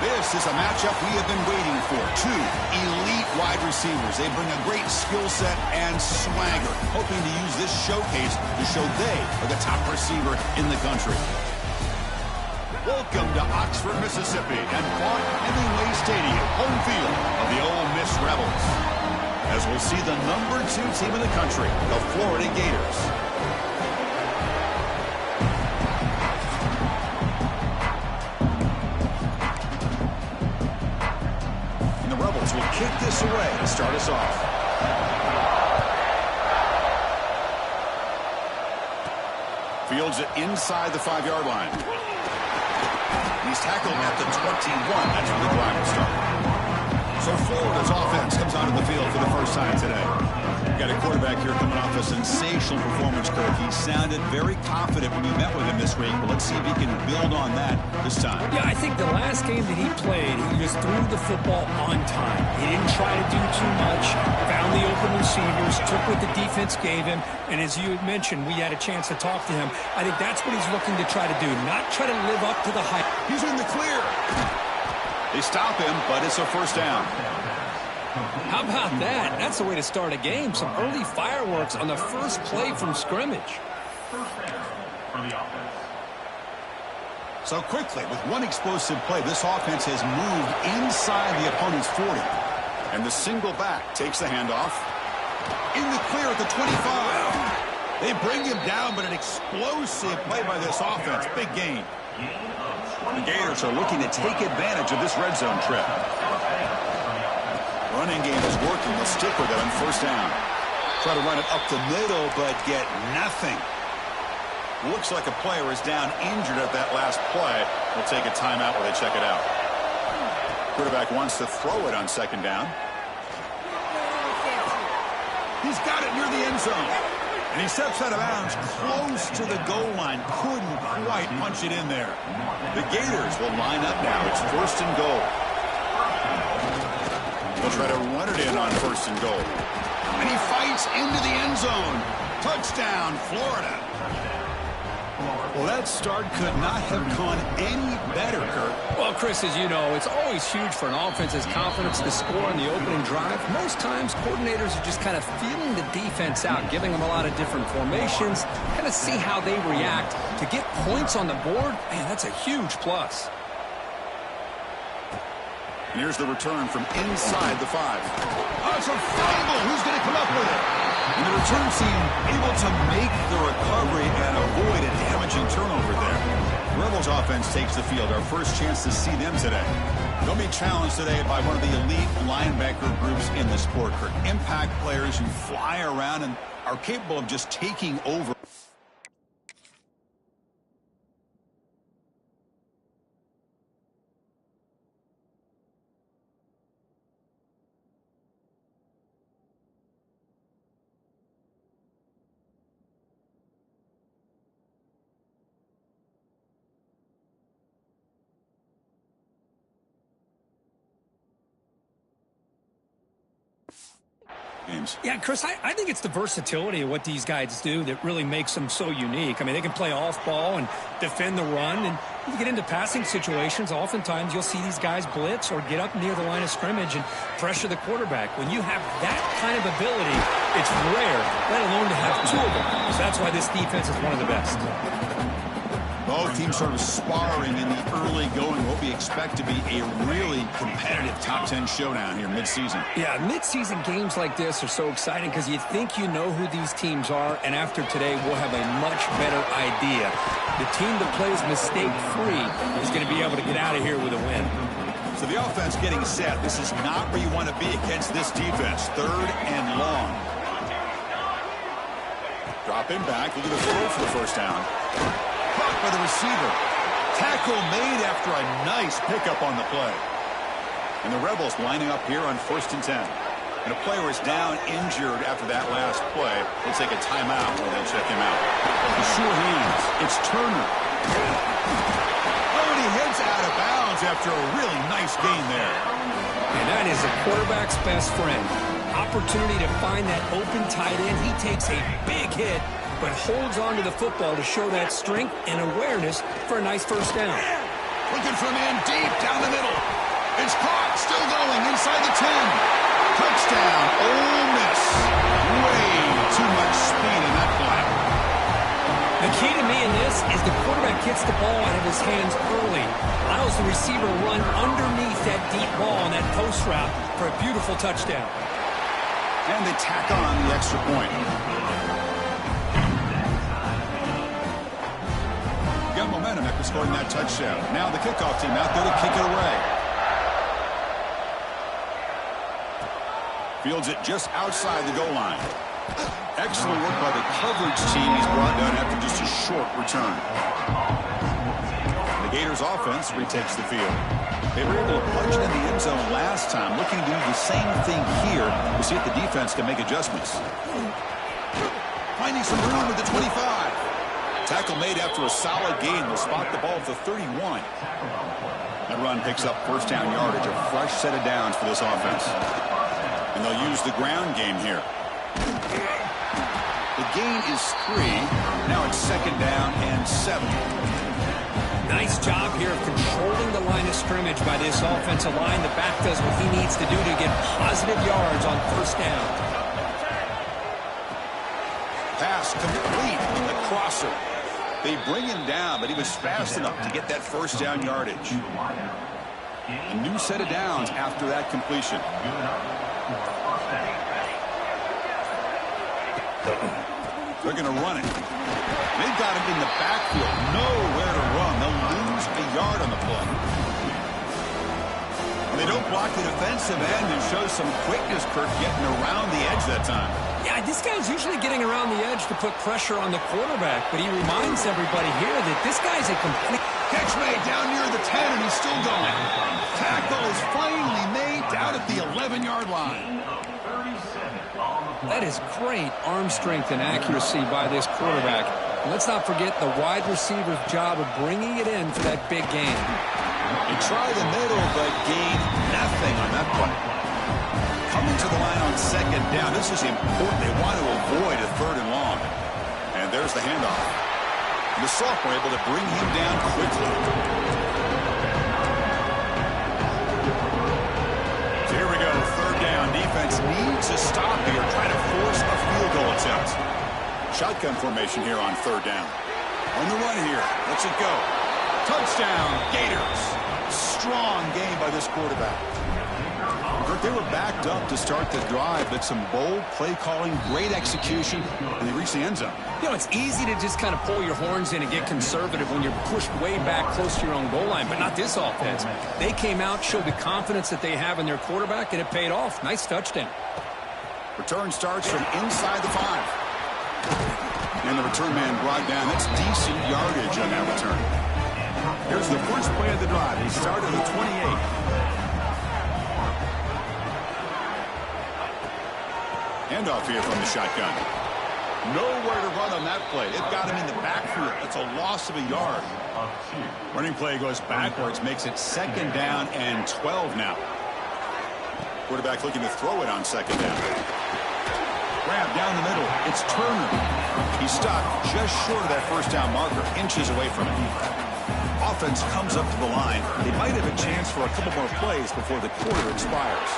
This is a matchup we have been waiting for. Two elite wide receivers. They bring a great skill set and swagger, hoping to use this showcase to show they are the top receiver in the country. Welcome to Oxford, Mississippi, and Vaught Hemingway Stadium, home field of the Ole Miss Rebels. As we'll see the #2 team in the country, the Florida Gators. Will kick this away to start us off. Fields it inside the 5-yard line. He's tackled at the 21. That's where the drive will start. So Florida's offense comes onto the field for the first time today. Got a quarterback here coming off a sensational performance, Kirk. He sounded very confident when you met with him this week, but let's see if he can build on that this time. Yeah, I think the last game that he played, he just threw the football on time. He didn't try to do too much, found the open receivers, took what the defense gave him, and as you had mentioned, we had a chance to talk to him. I think that's what he's looking to try to do, not try to live up to the hype. He's in the clear. They stop him, but it's a first down. How about that? That's the way to start a game. Some early fireworks on the first play from scrimmage. So quickly, with one explosive play, this offense has moved inside the opponent's 40. And the single back takes the handoff. In the clear at the 25. They bring him down, but an explosive play by this offense. Big gain. The Gators are looking to take advantage of this red zone trip. Running game is working. They'll stick with it on first down. Try to run it up the middle, but get nothing. Looks like a player is down injured at that last play. We'll take a timeout while they check it out. Quarterback wants to throw it on second down. He's got it near the end zone. And he steps out of bounds close to the goal line. Couldn't quite punch it in there. The Gators will line up now. It's first and goal. They'll try to run it in on first and goal. And he fights into the end zone. Touchdown, Florida. Well, that start could not have gone any better, Kurt. Well, Chris, as you know, it's always huge for an offense's confidence to score in the opening drive. Most times, coordinators are just kind of feeling the defense out, giving them a lot of different formations, kind of see how they react. To get points on the board, man, that's a huge plus. And here's the return from inside the 5. Oh, it's a fumble. Who's going to come up with it? And the return team able to make the recovery and avoid a damaging turnover there. Rebels offense takes the field. Our first chance to see them today. They'll be challenged today by one of the elite linebacker groups in the sport. Impact players who fly around and are capable of just taking over. Games. Yeah, Chris, I think it's the versatility of what these guys do that really makes them so unique. I mean, they can play off ball and defend the run, and you get into passing situations, oftentimes you'll see these guys blitz or get up near the line of scrimmage and pressure the quarterback. When you have that kind of ability, it's rare, let alone to have two of them. So that's why this defense is one of the best. Both teams sort of sparring in the early going. What we expect to be a really competitive top 10 showdown here midseason. Yeah, midseason games like this are so exciting because you think you know who these teams are, and after today, we'll have a much better idea. The team that plays mistake-free is going to be able to get out of here with a win. So the offense getting set. This is not where you want to be against this defense. 3rd and long. Drop in back. Look at the throw for the first down. Caught by the receiver. Tackle made after a nice pickup on the play. And the Rebels lining up here on 1st and 10. And a player is down injured after that last play. They'll take a timeout while they check him out. The sure hands. It's Turner. Oh, and he heads out of bounds after a really nice gain there. And that is a quarterback's best friend. Opportunity to find that open tight end. He takes a big hit, but holds on to the football to show that strength and awareness for a nice first down. Looking for a man deep down the middle. It's caught. Still going inside the 10. Touchdown, Ole Miss. Way too much speed in that play. The key to me in this is the quarterback gets the ball out of his hands early, allows the receiver to run underneath that deep ball on that post route for a beautiful touchdown. And they tack on the extra point. Got momentum after scoring that touchdown. Now the kickoff team out there to kick it away. Fields it just outside the goal line. Excellent work by the coverage team. He's brought down after just a short return. The Gators offense retakes the field. They were able to punch it in the end zone last time. Looking to do the same thing here to see if the defense can make adjustments. Finding some room at the 25. Tackle made after a solid gain. They'll spot the ball at the 31. That run picks up first down yardage. A fresh set of downs for this offense. And they'll use the ground game here. The gain is 3. Now it's 2nd down and 7. Nice job here of controlling the line of scrimmage by this offensive line. The back does what he needs to do to get positive yards on first down. Pass complete on the crosser. They bring him down, but he was fast enough to get that first down yardage. A new set of downs after that completion. They're going to run it. They've got him in the backfield. Nowhere to run. They'll lose a yard on the play. And they don't block the defensive end and show some quickness, Kirk, getting around the edge that time. Yeah, this guy's usually getting around the edge to put pressure on the quarterback, but he reminds everybody here that this guy's a complete... Catch made down near the 10, and he's still going. Tackle is finally made down at the 11-yard line. That is great arm strength and accuracy by this quarterback. And let's not forget the wide receiver's job of bringing it in for that big gain. They try the middle, but gain nothing on that play. Coming to the line on 2nd down. This is important. They want to avoid a 3rd and long. And there's the handoff. And the sophomore able to bring him down quickly. So here we go. 3rd down. Defense needs to stop here. Try to force a field goal attempt. Shotgun formation here on 3rd down. On the run here. Let's it go. Touchdown, Gators. Strong game by this quarterback. They were backed up to start the drive, but some bold play calling, great execution, and they reached the end zone. You know, it's easy to just kind of pull your horns in and get conservative when you're pushed way back close to your own goal line, but not this offense. They came out, showed the confidence that they have in their quarterback, and it paid off. Nice touchdown. Return starts from inside the 5. And the return man brought down. That's decent yardage on that return. Here's the first play of the drive. He started at the 28. Handoff here from the shotgun. Nowhere to run on that play. It got him in the backfield. That's a loss of a yard. Running play goes backwards, makes it 2nd down and 12 now. Quarterback looking to throw it on 2nd down. Grab down the middle. It's Turner. He's stopped just short of that first down marker, inches away from it. Offense comes up to the line. They might have a chance for a couple more plays before the quarter expires.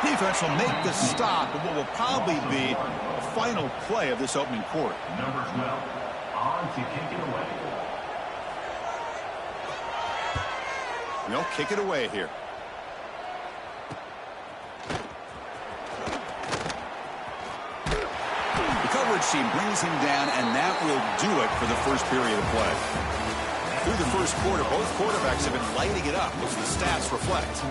Defense will make the stop at what will probably be the final play of this opening quarter. Number 12, on to kick it away. They'll kick it away here. The coverage team brings him down, and that will do it for the first period of play. Through the first quarter, both quarterbacks have been lighting it up, which the stats reflect.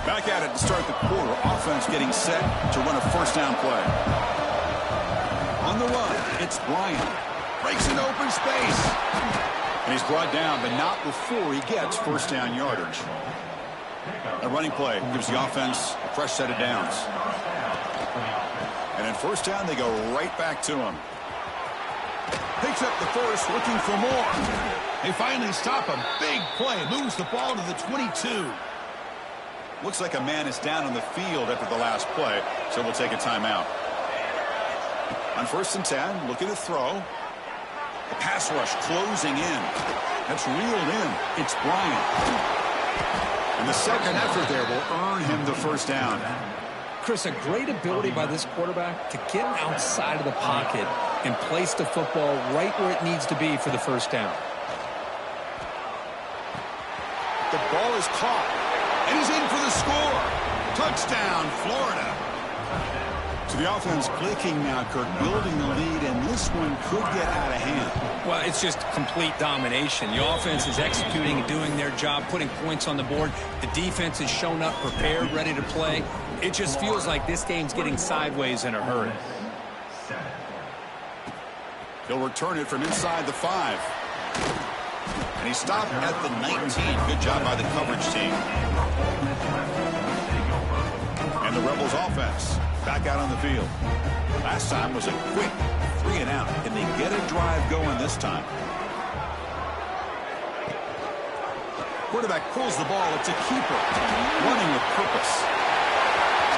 Back at it to start the quarter. Offense getting set to run a first down play. On the run, it's Bryant. Breaks an open space. And he's brought down, but not before he gets first down yardage. A running play gives the offense a fresh set of downs. And in first down, they go right back to him. Picks up the first, looking for more. They finally stop him. Big play. Moves the ball to the 22. Looks like a man is down on the field after the last play, so we'll take a timeout. On 1st and 10, looking to throw. The pass rush closing in. That's reeled in. It's Bryant. And the second effort there will earn him the first down. Chris, a great ability by this quarterback to get outside of the pocket and place the football right where it needs to be for the first down. The ball is caught. And he's in for the score. Touchdown, Florida. So the offense clicking now, Kirk, building the lead, and this one could get out of hand. Well, it's just complete domination. The offense is executing and doing their job, putting points on the board. The defense has shown up, prepared, ready to play. It just feels like this game's getting sideways in a hurry. He'll return it from inside the 5. And he stopped at the 19. Good job by the coverage team. And the Rebels offense back out on the field. Last time was a quick 3 and out. Can they get a drive going this time? Quarterback pulls the ball. It's a keeper. Running with purpose.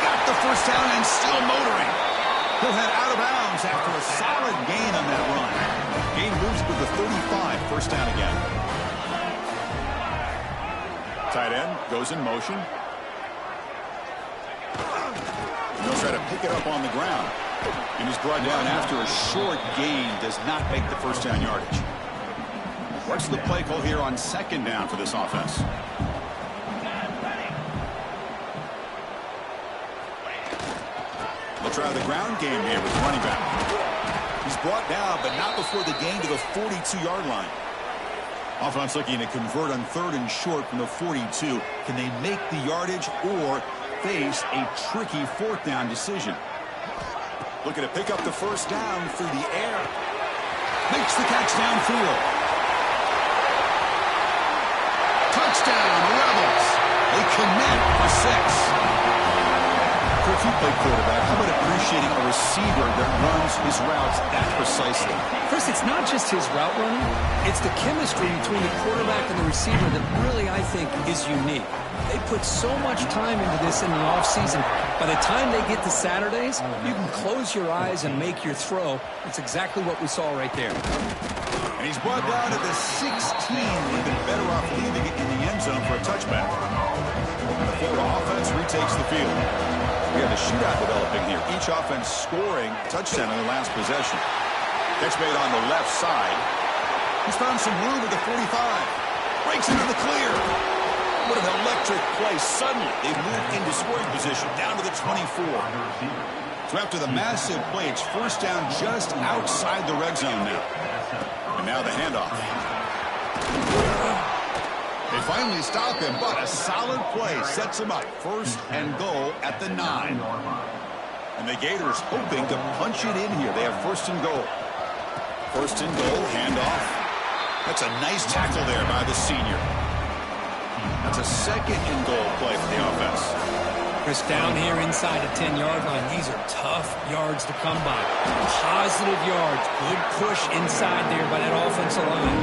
Got the first down and still motoring. He'll head out of bounds after a solid gain on that run. Gain moves to the 35. First down again. Tight end goes in motion. He'll try to pick it up on the ground. And he's brought down after a short gain. Does not make the first down yardage. What's the play call here on 2nd down for this offense? They'll try the ground game here with the running back. He's brought down, but not before the gain to the 42-yard line. Offense looking to convert on 3rd and short from the 42. Can they make the yardage or face a tricky 4th down decision? Looking to pick up the first down through the air. Makes the catch downfield. Touchdown, Rebels. They connect for 6. If you play quarterback, how about appreciating a receiver that runs his routes that precisely? Chris, it's not just his route running. It's the chemistry between the quarterback and the receiver that really, I think, is unique. They put so much time into this in the offseason. By the time they get to Saturdays, you can close your eyes and make your throw. It's exactly what we saw right there. And he's brought down to the 16. They've been better off leaving it in the end zone for a touchback. The Florida offense retakes the field. We have a shootout developing here. Each offense scoring a touchdown in the last possession. Catch made on the left side. He's found some room at the 45. Breaks into the clear. What an electric play. Suddenly, they move into scoring position down to the 24. So after the massive play, it's first down just outside the red zone now. And now the handoff. They finally stop him, but a solid play sets him up. 1st and goal at the 9. And the Gators hoping to punch it in here. They have 1st and goal. 1st and goal, handoff. That's a nice tackle there by the senior. That's a 2nd and goal play for the offense. Chris, down here inside the 10-yard line, these are tough yards to come by. Positive yards. Good push inside there by that offensive line.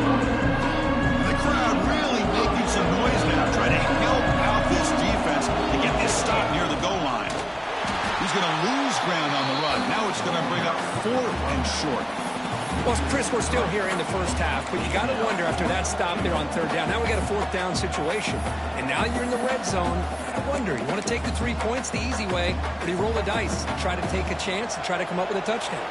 The crowd really making some noise now, trying to help out this defense to get this stop near the goal line. He's going to lose ground on the run. Now it's going to bring up 4th and short. Well, Chris, we're still here in the first half, but you got to wonder after that stop there on 3rd down. Now we got a 4th down situation, and now you're in the red zone. I wonder, you want to take the 3 points the easy way, or do you roll the dice, try to take a chance, and try to come up with a touchdown?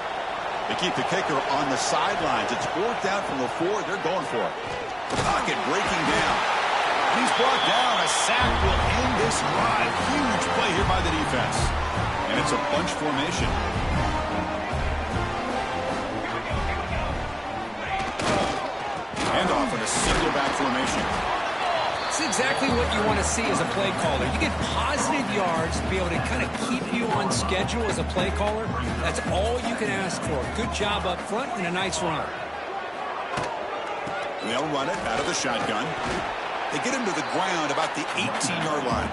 They keep the kicker on the sidelines. It's 4th down from the 4. They're going for it. The pocket breaking down. He's brought down, I a sack will end this drive. Huge play here by the defense. And it's a bunch formation. Handoff in a single back formation. It's exactly what you want to see as a play caller. You get positive yards to be able to kind of keep you on schedule as a play caller. That's all you can ask for. Good job up front and a nice run. They'll run it out of the shotgun. They get him to the ground about the 18-yard line.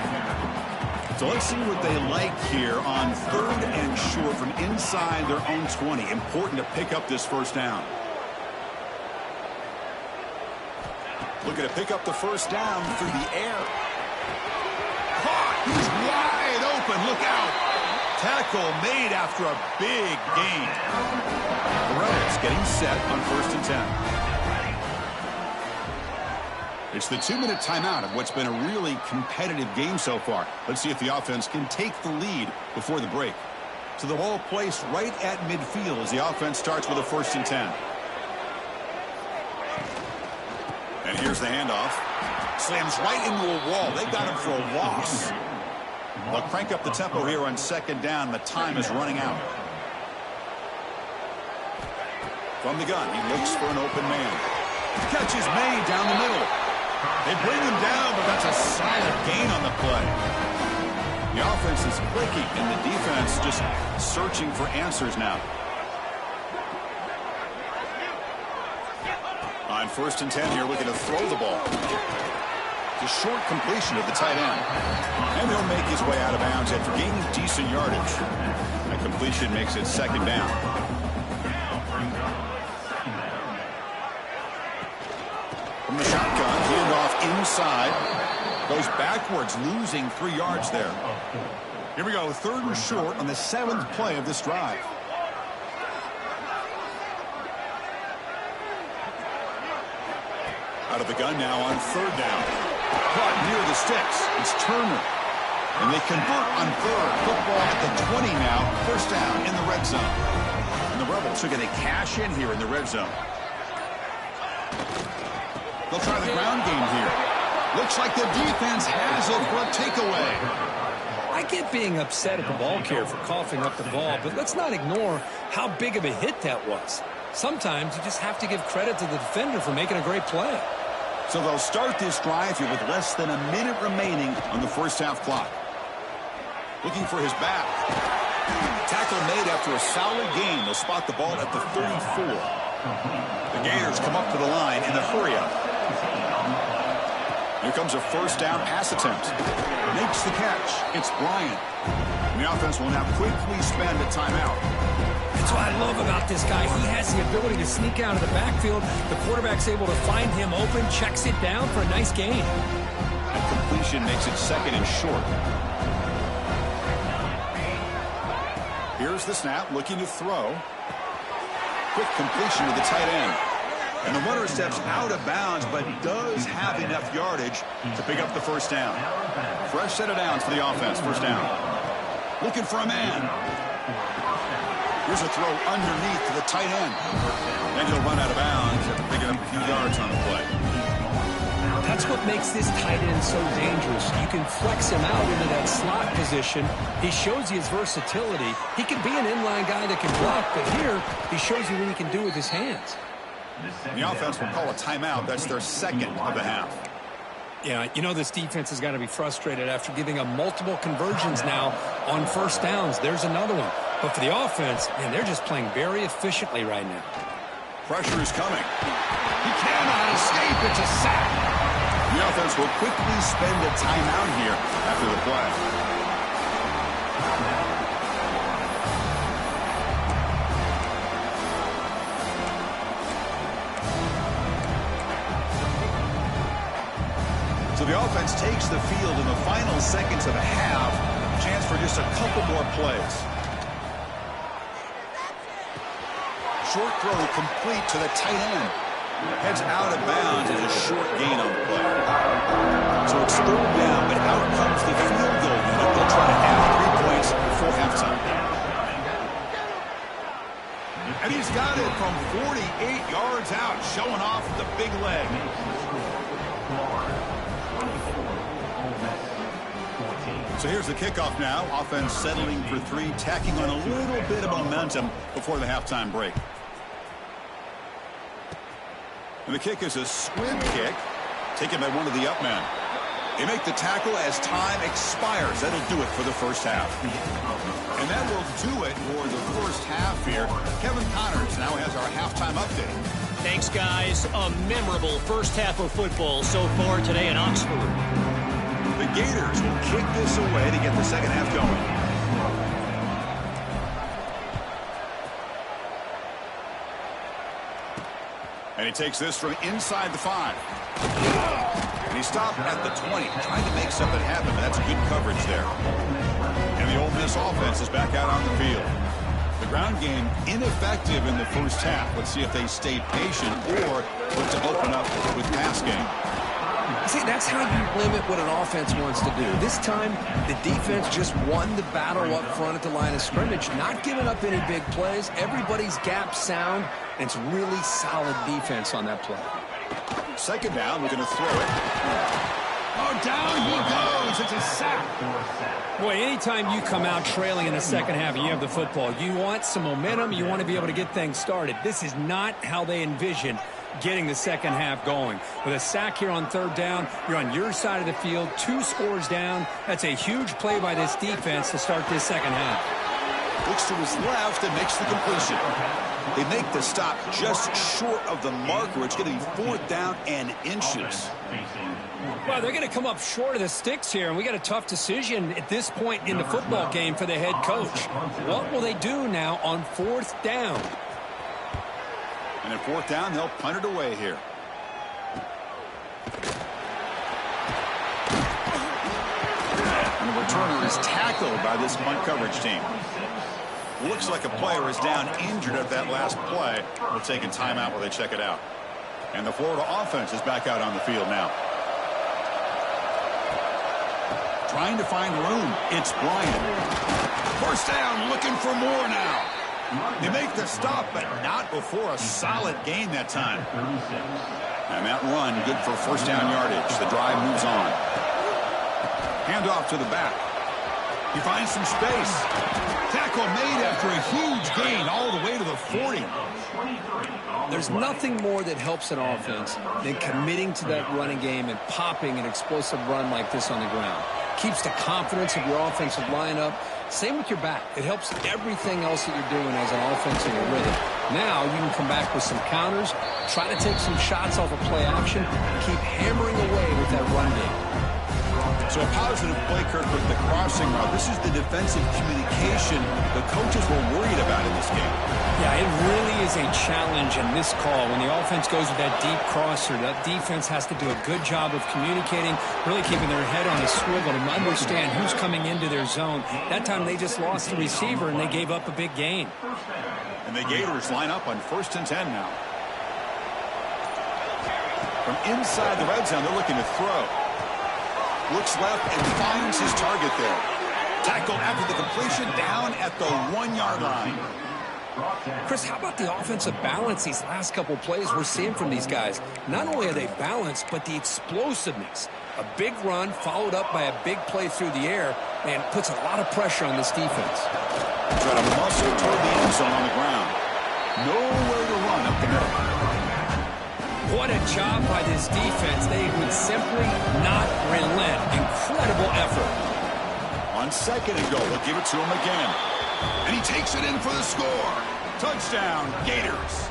So let's see what they like here on 3rd and short from inside their own 20. Important to pick up this first down. Looking to pick up the first down through the air. Caught! He's wide open. Look out. Tackle made after a big gain. The Rebels getting set on 1st and 10. It's the 2-minute timeout of what's been a really competitive game so far. Let's see if the offense can take the lead before the break. So the ball placed right at midfield as the offense starts with a 1st and 10. And here's the handoff. Slams right into a wall. They've got him for a loss. They'll crank up the tempo here on 2nd down. The time is running out. From the gun, he looks for an open man. The catch is made down the middle. They bring him down, but that's a solid gain on the play. The offense is clicking, and the defense just searching for answers now. On 1st and 10 here, looking to throw the ball. It's a short completion of the tight end. And he'll make his way out of bounds after gaining decent yardage. That completion makes it 2nd down. From the shotgun, handoff inside. Goes backwards, losing 3 yards there. Here we go, 3rd and short on the 7th play of this drive. Out of the gun now on 3rd down. Caught near the sticks. It's Turner. And they convert on 3rd. Football at the 20 now. 1st down in the red zone. And the Rebels are going to cash in here in the red zone. They'll try the ground game here. Looks like the defense has it for a takeaway. I get being upset at the ball carrier for coughing up the ball, but let's not ignore how big of a hit that was. Sometimes you just have to give credit to the defender for making a great play. So they'll start this drive here with less than a minute remaining on the 1st half clock. Looking for his back. Tackle made after a solid gain. They'll spot the ball at the 34. The Gators come up to the line in the hurry-up. Here comes a 1st down pass attempt. Makes the catch. It's Bryant. And the offense will now quickly spend a timeout. That's what I love about this guy. He has the ability to sneak out of the backfield. The quarterback's able to find him open, checks it down for a nice gain. And completion makes it 2nd and short. Here's the snap, looking to throw. Quick completion to the tight end. And the runner steps out of bounds, but does have enough yardage to pick up the 1st down. Fresh set of downs for the offense, 1st down. Looking for a man. Here's a throw underneath to the tight end. And he'll run out of bounds after picking up a few yards on the play. That's what makes this tight end so dangerous. You can flex him out into that slot position. He shows you his versatility. He can be an inline guy that can block, but here he shows you what he can do with his hands. The offense will call a timeout. That's their 2nd of the half. Yeah, you know this defense has got to be frustrated after giving up multiple conversions now on 1st downs. There's another one. But for the offense, man, they're just playing very efficiently right now. Pressure is coming. He cannot escape. It's a sack. The offense will quickly spend a timeout here after the play. So the offense takes the field in the final seconds of the half. Chance for just a couple more plays. Short throw complete to the tight end. Heads out of bounds as a short gain on the play. So it's 3rd down, but out comes the field goal unit. They'll try to add 3 points before halftime. And he's got it from 48 yards out, showing off the big leg. So here's the kickoff now. Offense settling for 3, tacking on a little bit of momentum before the halftime break. And the kick is a squib kick, taken by one of the up men. They make the tackle as time expires. That'll do it for the first half. And that will do it for the first half here. Kevin Connors now has our halftime update. Thanks, guys. A memorable first half of football so far today in Oxford. The Gators will kick this away to get the second half going. And he takes this from inside the 5. And he stopped at the 20, trying to make something happen. But that's good coverage there. And the Ole Miss offense is back out on the field. The ground game ineffective in the first half. Let's see if they stay patient or look to open up with pass game. See, that's how you limit what an offense wants to do. This time, the defense just won the battle up front at the line of scrimmage, not giving up any big plays. Everybody's gap sound, and it's really solid defense on that play. Second down, we're going to throw it. Oh, down he goes. It's a sack. Boy, anytime you come out trailing in the second half and you have the football, you want some momentum. You want to be able to get things started. This is not how they envision getting the second half going. With a sack here on third down, you're on your side of the field, 2 scores down. That's a huge play by this defense to start this second half. Looks to his left and makes the completion. They make the stop just short of the marker. It's going to be 4th down and inches. Well, they're going to come up short of the sticks here, and we got a tough decision at this point in the football game for the head coach. What will they do now on 4th down? And at 4th down, they'll punt it away here. And the returner is tackled by this punt coverage team. Looks like a player is down injured at that last play. They're taking timeout while they check it out. And the Florida offense is back out on the field now. Trying to find room. It's Bryant. First down, looking for more now. They make the stop, but not before a solid gain that time. And that run, good for first down yardage. The drive moves on. Handoff to the back. He finds some space. Tackle made after a huge gain all the way to the 40. There's nothing more that helps an offense than committing to that running game and popping an explosive run like this on the ground. Keeps the confidence of your offensive lineup. Same with your back. It helps everything else that you're doing as an offense in your rhythm. Now you can come back with some counters, try to take some shots off of play action, and keep hammering away with that run game. So a positive play, Kirk, with the crossing route. This is the defensive communication the coaches were worried about in this game. Yeah, it really is a challenge in this call. When the offense goes with that deep crosser, that defense has to do a good job of communicating, really keeping their head on a swivel to understand who's coming into their zone. That time they just lost the receiver and they gave up a big gain. And the Gators line up on 1st and 10 now. From inside the red zone, they're looking to throw. Looks left and finds his target there. Tackled after the completion down at the 1-yard line. Chris, how about the offensive balance these last couple plays we're seeing from these guys? Not only are they balanced, but the explosiveness. A big run followed up by a big play through the air and puts a lot of pressure on this defense. Trying to muscle toward the end zone on the ground. Nowhere to run up the middle. What a job by this defense. They would simply not relent. Incredible effort. On 2nd and goal, they'll give it to him again. And he takes it in for the score. Touchdown, Gators.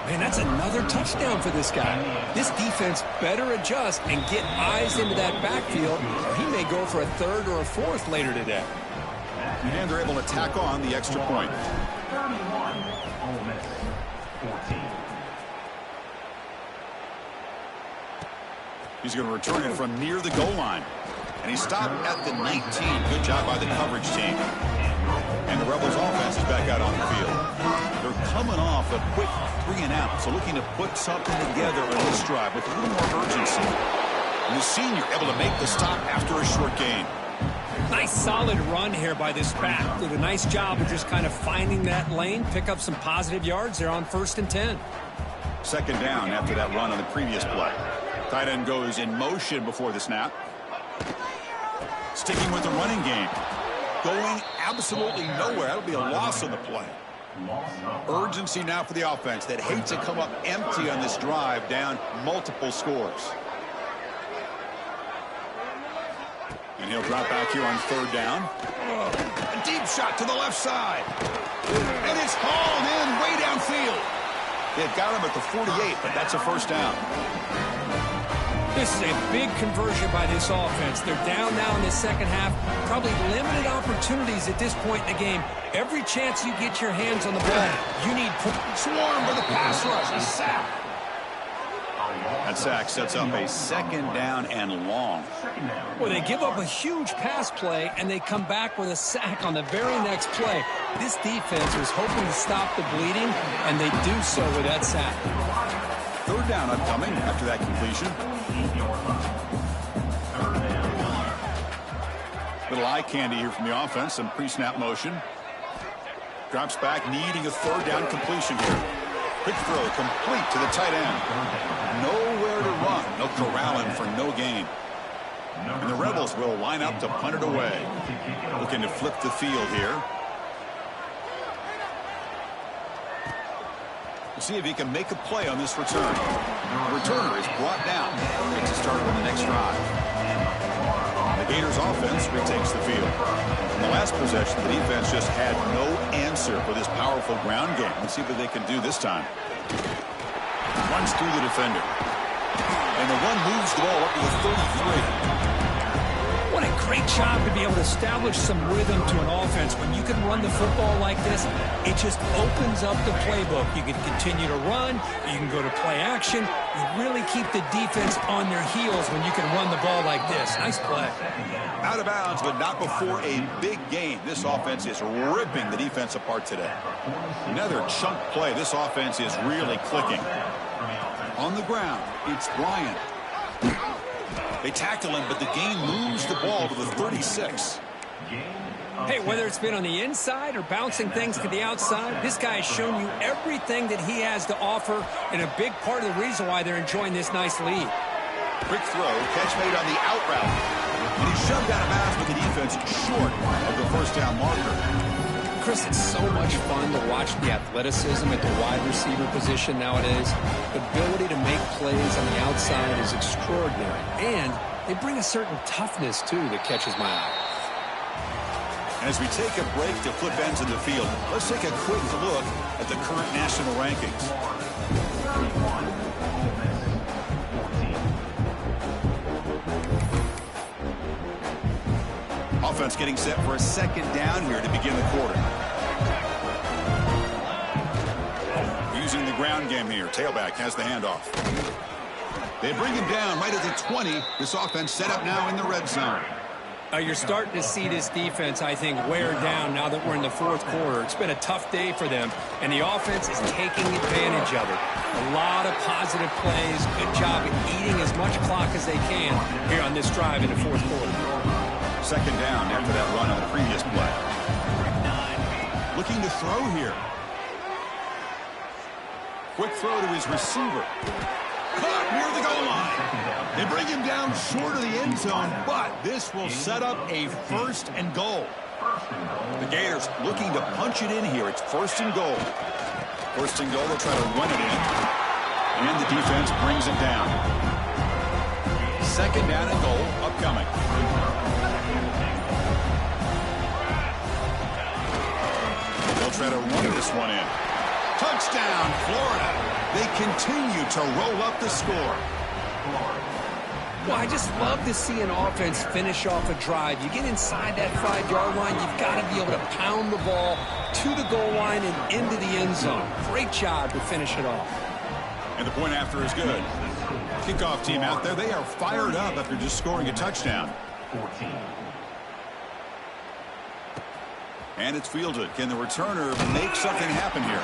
Man, that's another touchdown for this guy. This defense better adjust and get eyes into that backfield, or he may go for a 3rd or a 4th later today. And they're able to tack on the extra point. 31, Ole Miss, 14. He's going to return it from near the goal line. And he stopped at the 19. Good job by the coverage team. And the Rebels offense is back out on the field. They're coming off a quick 3 and out. So looking to put something together on this drive with a little more urgency. And the senior able to make the stop after a short gain. Nice solid run here by this back. Did a nice job of just kind of finding that lane, pick up some positive yards there on 1st and 10. 2nd down after that run on the previous play. Tight end goes in motion before the snap. Sticking with the running game. Going absolutely nowhere. That'll be a loss on the play. Urgency now for the offense that hate to come up empty on this drive, down multiple scores. And he'll drop back here on third down. A deep shot to the left side. And it's hauled in way downfield. They've got him at the 48, but that's a first down. This is a big conversion by this offense. They're down now in the second half. Probably limited opportunities at this point in the game. Every chance you get your hands on the ball, you need... Swarm for the pass rush. A sack. That sack sets up a second down and long. Well, they give up a huge pass play, and they come back with a sack on the very next play. This defense was hoping to stop the bleeding, and they do so with that sack. Third down upcoming after that completion. Little eye candy here from the offense. Some pre-snap motion. Drops back, needing a third down completion here. Quick throw, complete to the tight end. Nowhere to run. No corralling for no gain. And the Rebels will line up to punt it away. Looking to flip the field here. We'll see if he can make a play on this return. The returner is brought down. Gets a start on the next drive. The Gators offense retakes the field. In the last possession, the defense just had no answer for this powerful ground game. Let's see what they can do this time. Runs through the defender. And the run moves the ball up to the 33. What a great job to be able to establish some rhythm to an offense. When you can run the football like this, it just opens up the playbook. You can continue to run. You can go to play action. You really keep the defense on their heels when you can run the ball like this. Nice play. Out of bounds, but not before a big game. This offense is ripping the defense apart today. Another chunk play. This offense is really clicking. On the ground, it's Bryant. They tackle him, but the gain moves the ball to the 36. Hey, whether it's been on the inside or bouncing things to the outside, this guy has shown you everything that he has to offer, and a big part of the reason why they're enjoying this nice lead. Quick throw, catch made on the out route. And he's shoved out of bounds with the defense short of the first down marker. Chris, it's so much fun to watch the athleticism at the wide receiver position nowadays. The ability to make plays on the outside is extraordinary. And they bring a certain toughness, too, that catches my eye. As we take a break to flip ends in the field, let's take a quick look at the current national rankings. Offense getting set for a second down here to begin the quarter. Using the ground game here. Tailback has the handoff. They bring him down right at the 20. This offense set up now in the red zone. You're starting to see this defense, I think, wear down now that we're in the fourth quarter. It's been a tough day for them, and the offense is taking advantage of it. A lot of positive plays. Good job at eating as much clock as they can here on this drive in the fourth quarter. Second down after that run on the previous play. Looking to throw here. Quick throw to his receiver. Caught near the goal line. They bring him down short of the end zone, but this will set up a first and goal. The Gators looking to punch it in here. It's first and goal. First and goal, they'll try to run it in. And the defense brings it down. Second down and goal upcoming. They'll try to run this one in. Touchdown, Florida. They continue to roll up the score. Well, I just love to see an offense finish off a drive. You get inside that 5-yard line, you've got to be able to pound the ball to the goal line and into the end zone. Great job to finish it off. And the point after is good. Kickoff team out there, they are fired up after just scoring a touchdown. 14. And it's fielded. Can the returner make something happen here?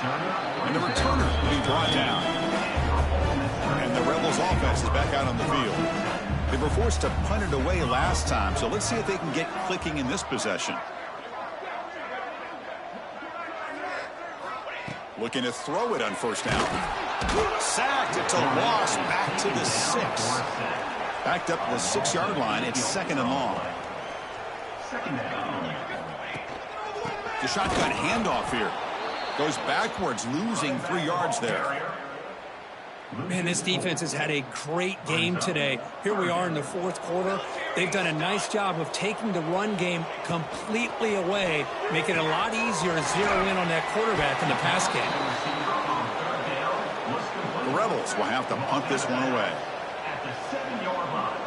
And the returner will be brought down. And the Rebels offense is back out on the field. They were forced to punt it away last time, so let's see if they can get clicking in this possession. Looking to throw it on first down. Sacked. It's a loss back to the 6. Backed up to the 6-yard line. It's second and long. The shotgun handoff here. Goes backwards, losing 3 yards there. Man, this defense has had a great game today. Here we are in the fourth quarter. They've done a nice job of taking the run game completely away, making it a lot easier to zero in on that quarterback in the pass game. The Rebels will have to punt this one away. At the 7-yard line.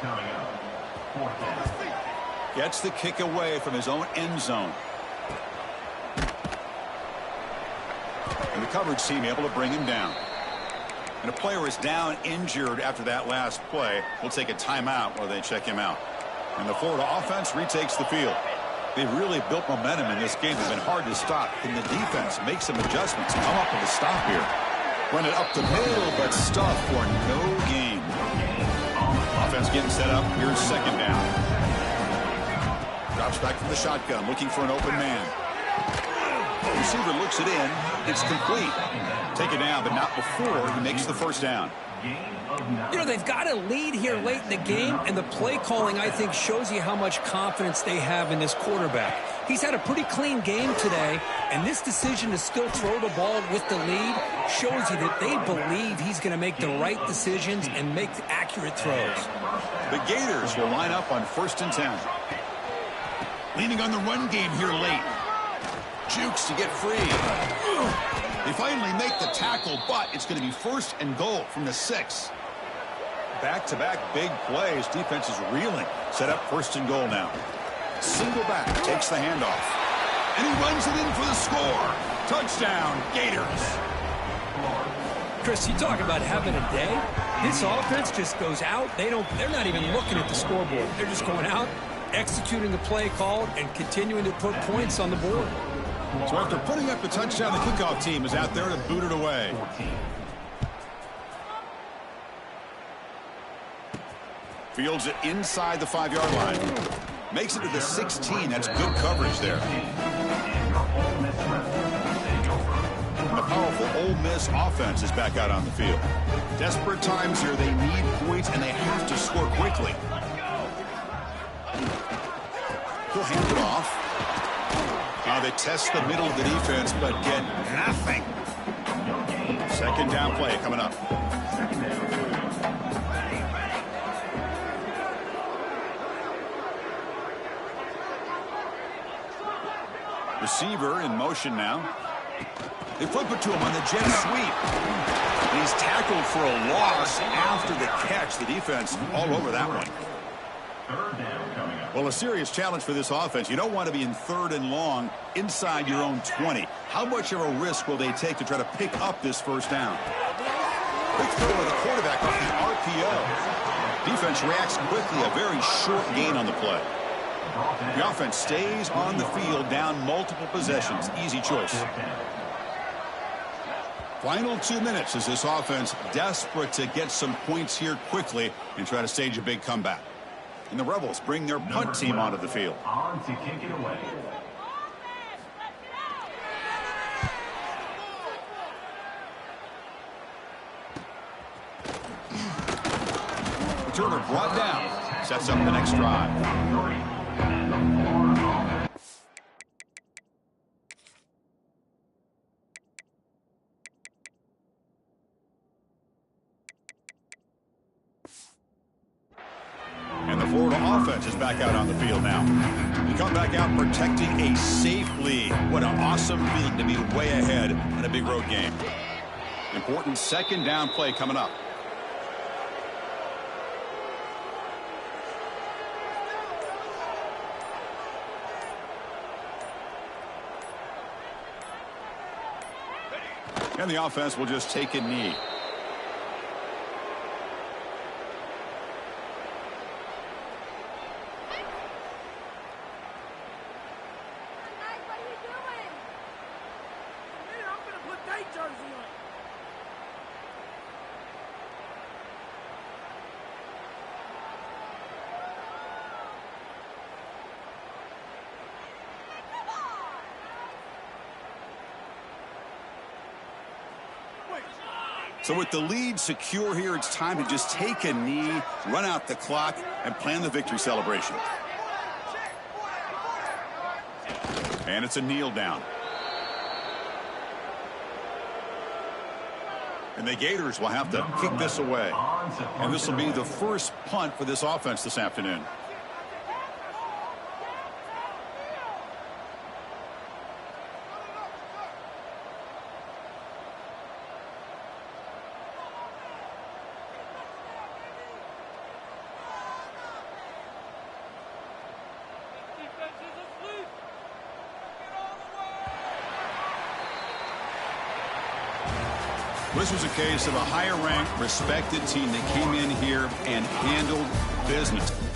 Coming up, 4th down. Gets the kick away from his own end zone. And the coverage team able to bring him down. And a player is down injured after that last play. We'll take a timeout while they check him out. And the Florida offense retakes the field. They've really built momentum in this game. It's been hard to stop. Can the defense make some adjustments? Come up with a stop here. Run it up the middle, but stuff for no gain. Offense getting set up. Here's second down. Drops back from the shotgun, looking for an open man. Receiver looks it in. It's complete. Take it down, but not before he makes the first down. You know, they've got a lead here late in the game, and the play calling, I think, shows you how much confidence they have in this quarterback. He's had a pretty clean game today, and this decision to still throw the ball with the lead shows you that they believe he's going to make the right decisions and make accurate throws. The Gators will line up on 1st and 10. Leaning on the run game here late. Jukes to get free. They finally make the tackle, but it's going to be 1st and goal from the 6. Back-to-back big plays. Defense is reeling. Set up 1st and goal now. Single back, takes the handoff. And he runs it in for the score. Touchdown, Gators. Chris, you talk about having a day. This offense just goes out. They're not even looking at the scoreboard. They're just going out, executing the play called, and continuing to put points on the board. So after putting up the touchdown, the kickoff team is out there to boot it away. Fields it inside the 5-yard line. Makes it to the 16. That's good coverage there. The powerful Ole Miss offense is back out on the field. Desperate times here. They need points, and they have to score quickly. He'll hand it off. Now they test the middle of the defense, but get nothing. Second down play coming up. Receiver in motion now. They flip it to him on the jet sweep. And he's tackled for a loss after the catch. The defense all over that one. Well, a serious challenge for this offense. You don't want to be in 3rd and long inside your own 20. How much of a risk will they take to try to pick up this 1st down? Quick throw of the quarterback off the RPO. Defense reacts quickly. A very short gain on the play. The offense stays on the field down multiple possessions. Easy choice. Final 2 minutes as this offense desperate to get some points here quickly and try to stage a big comeback. And the Rebels bring their punt team onto the field. On to kick it away. Returner brought down. Sets up the next drive. And the Florida offense is back out on the field now. We come back out protecting a safe lead. What an awesome feeling to be way ahead in a big road game. Important second down play coming up. And the offense will just take a knee. So with the lead secure here, it's time to just take a knee, run out the clock, and plan the victory celebration. And it's a kneel down. And the Gators will have to kick this away. And this will be the first punt for this offense this afternoon. This was a case of a higher-ranked, respected team that came in here and handled business.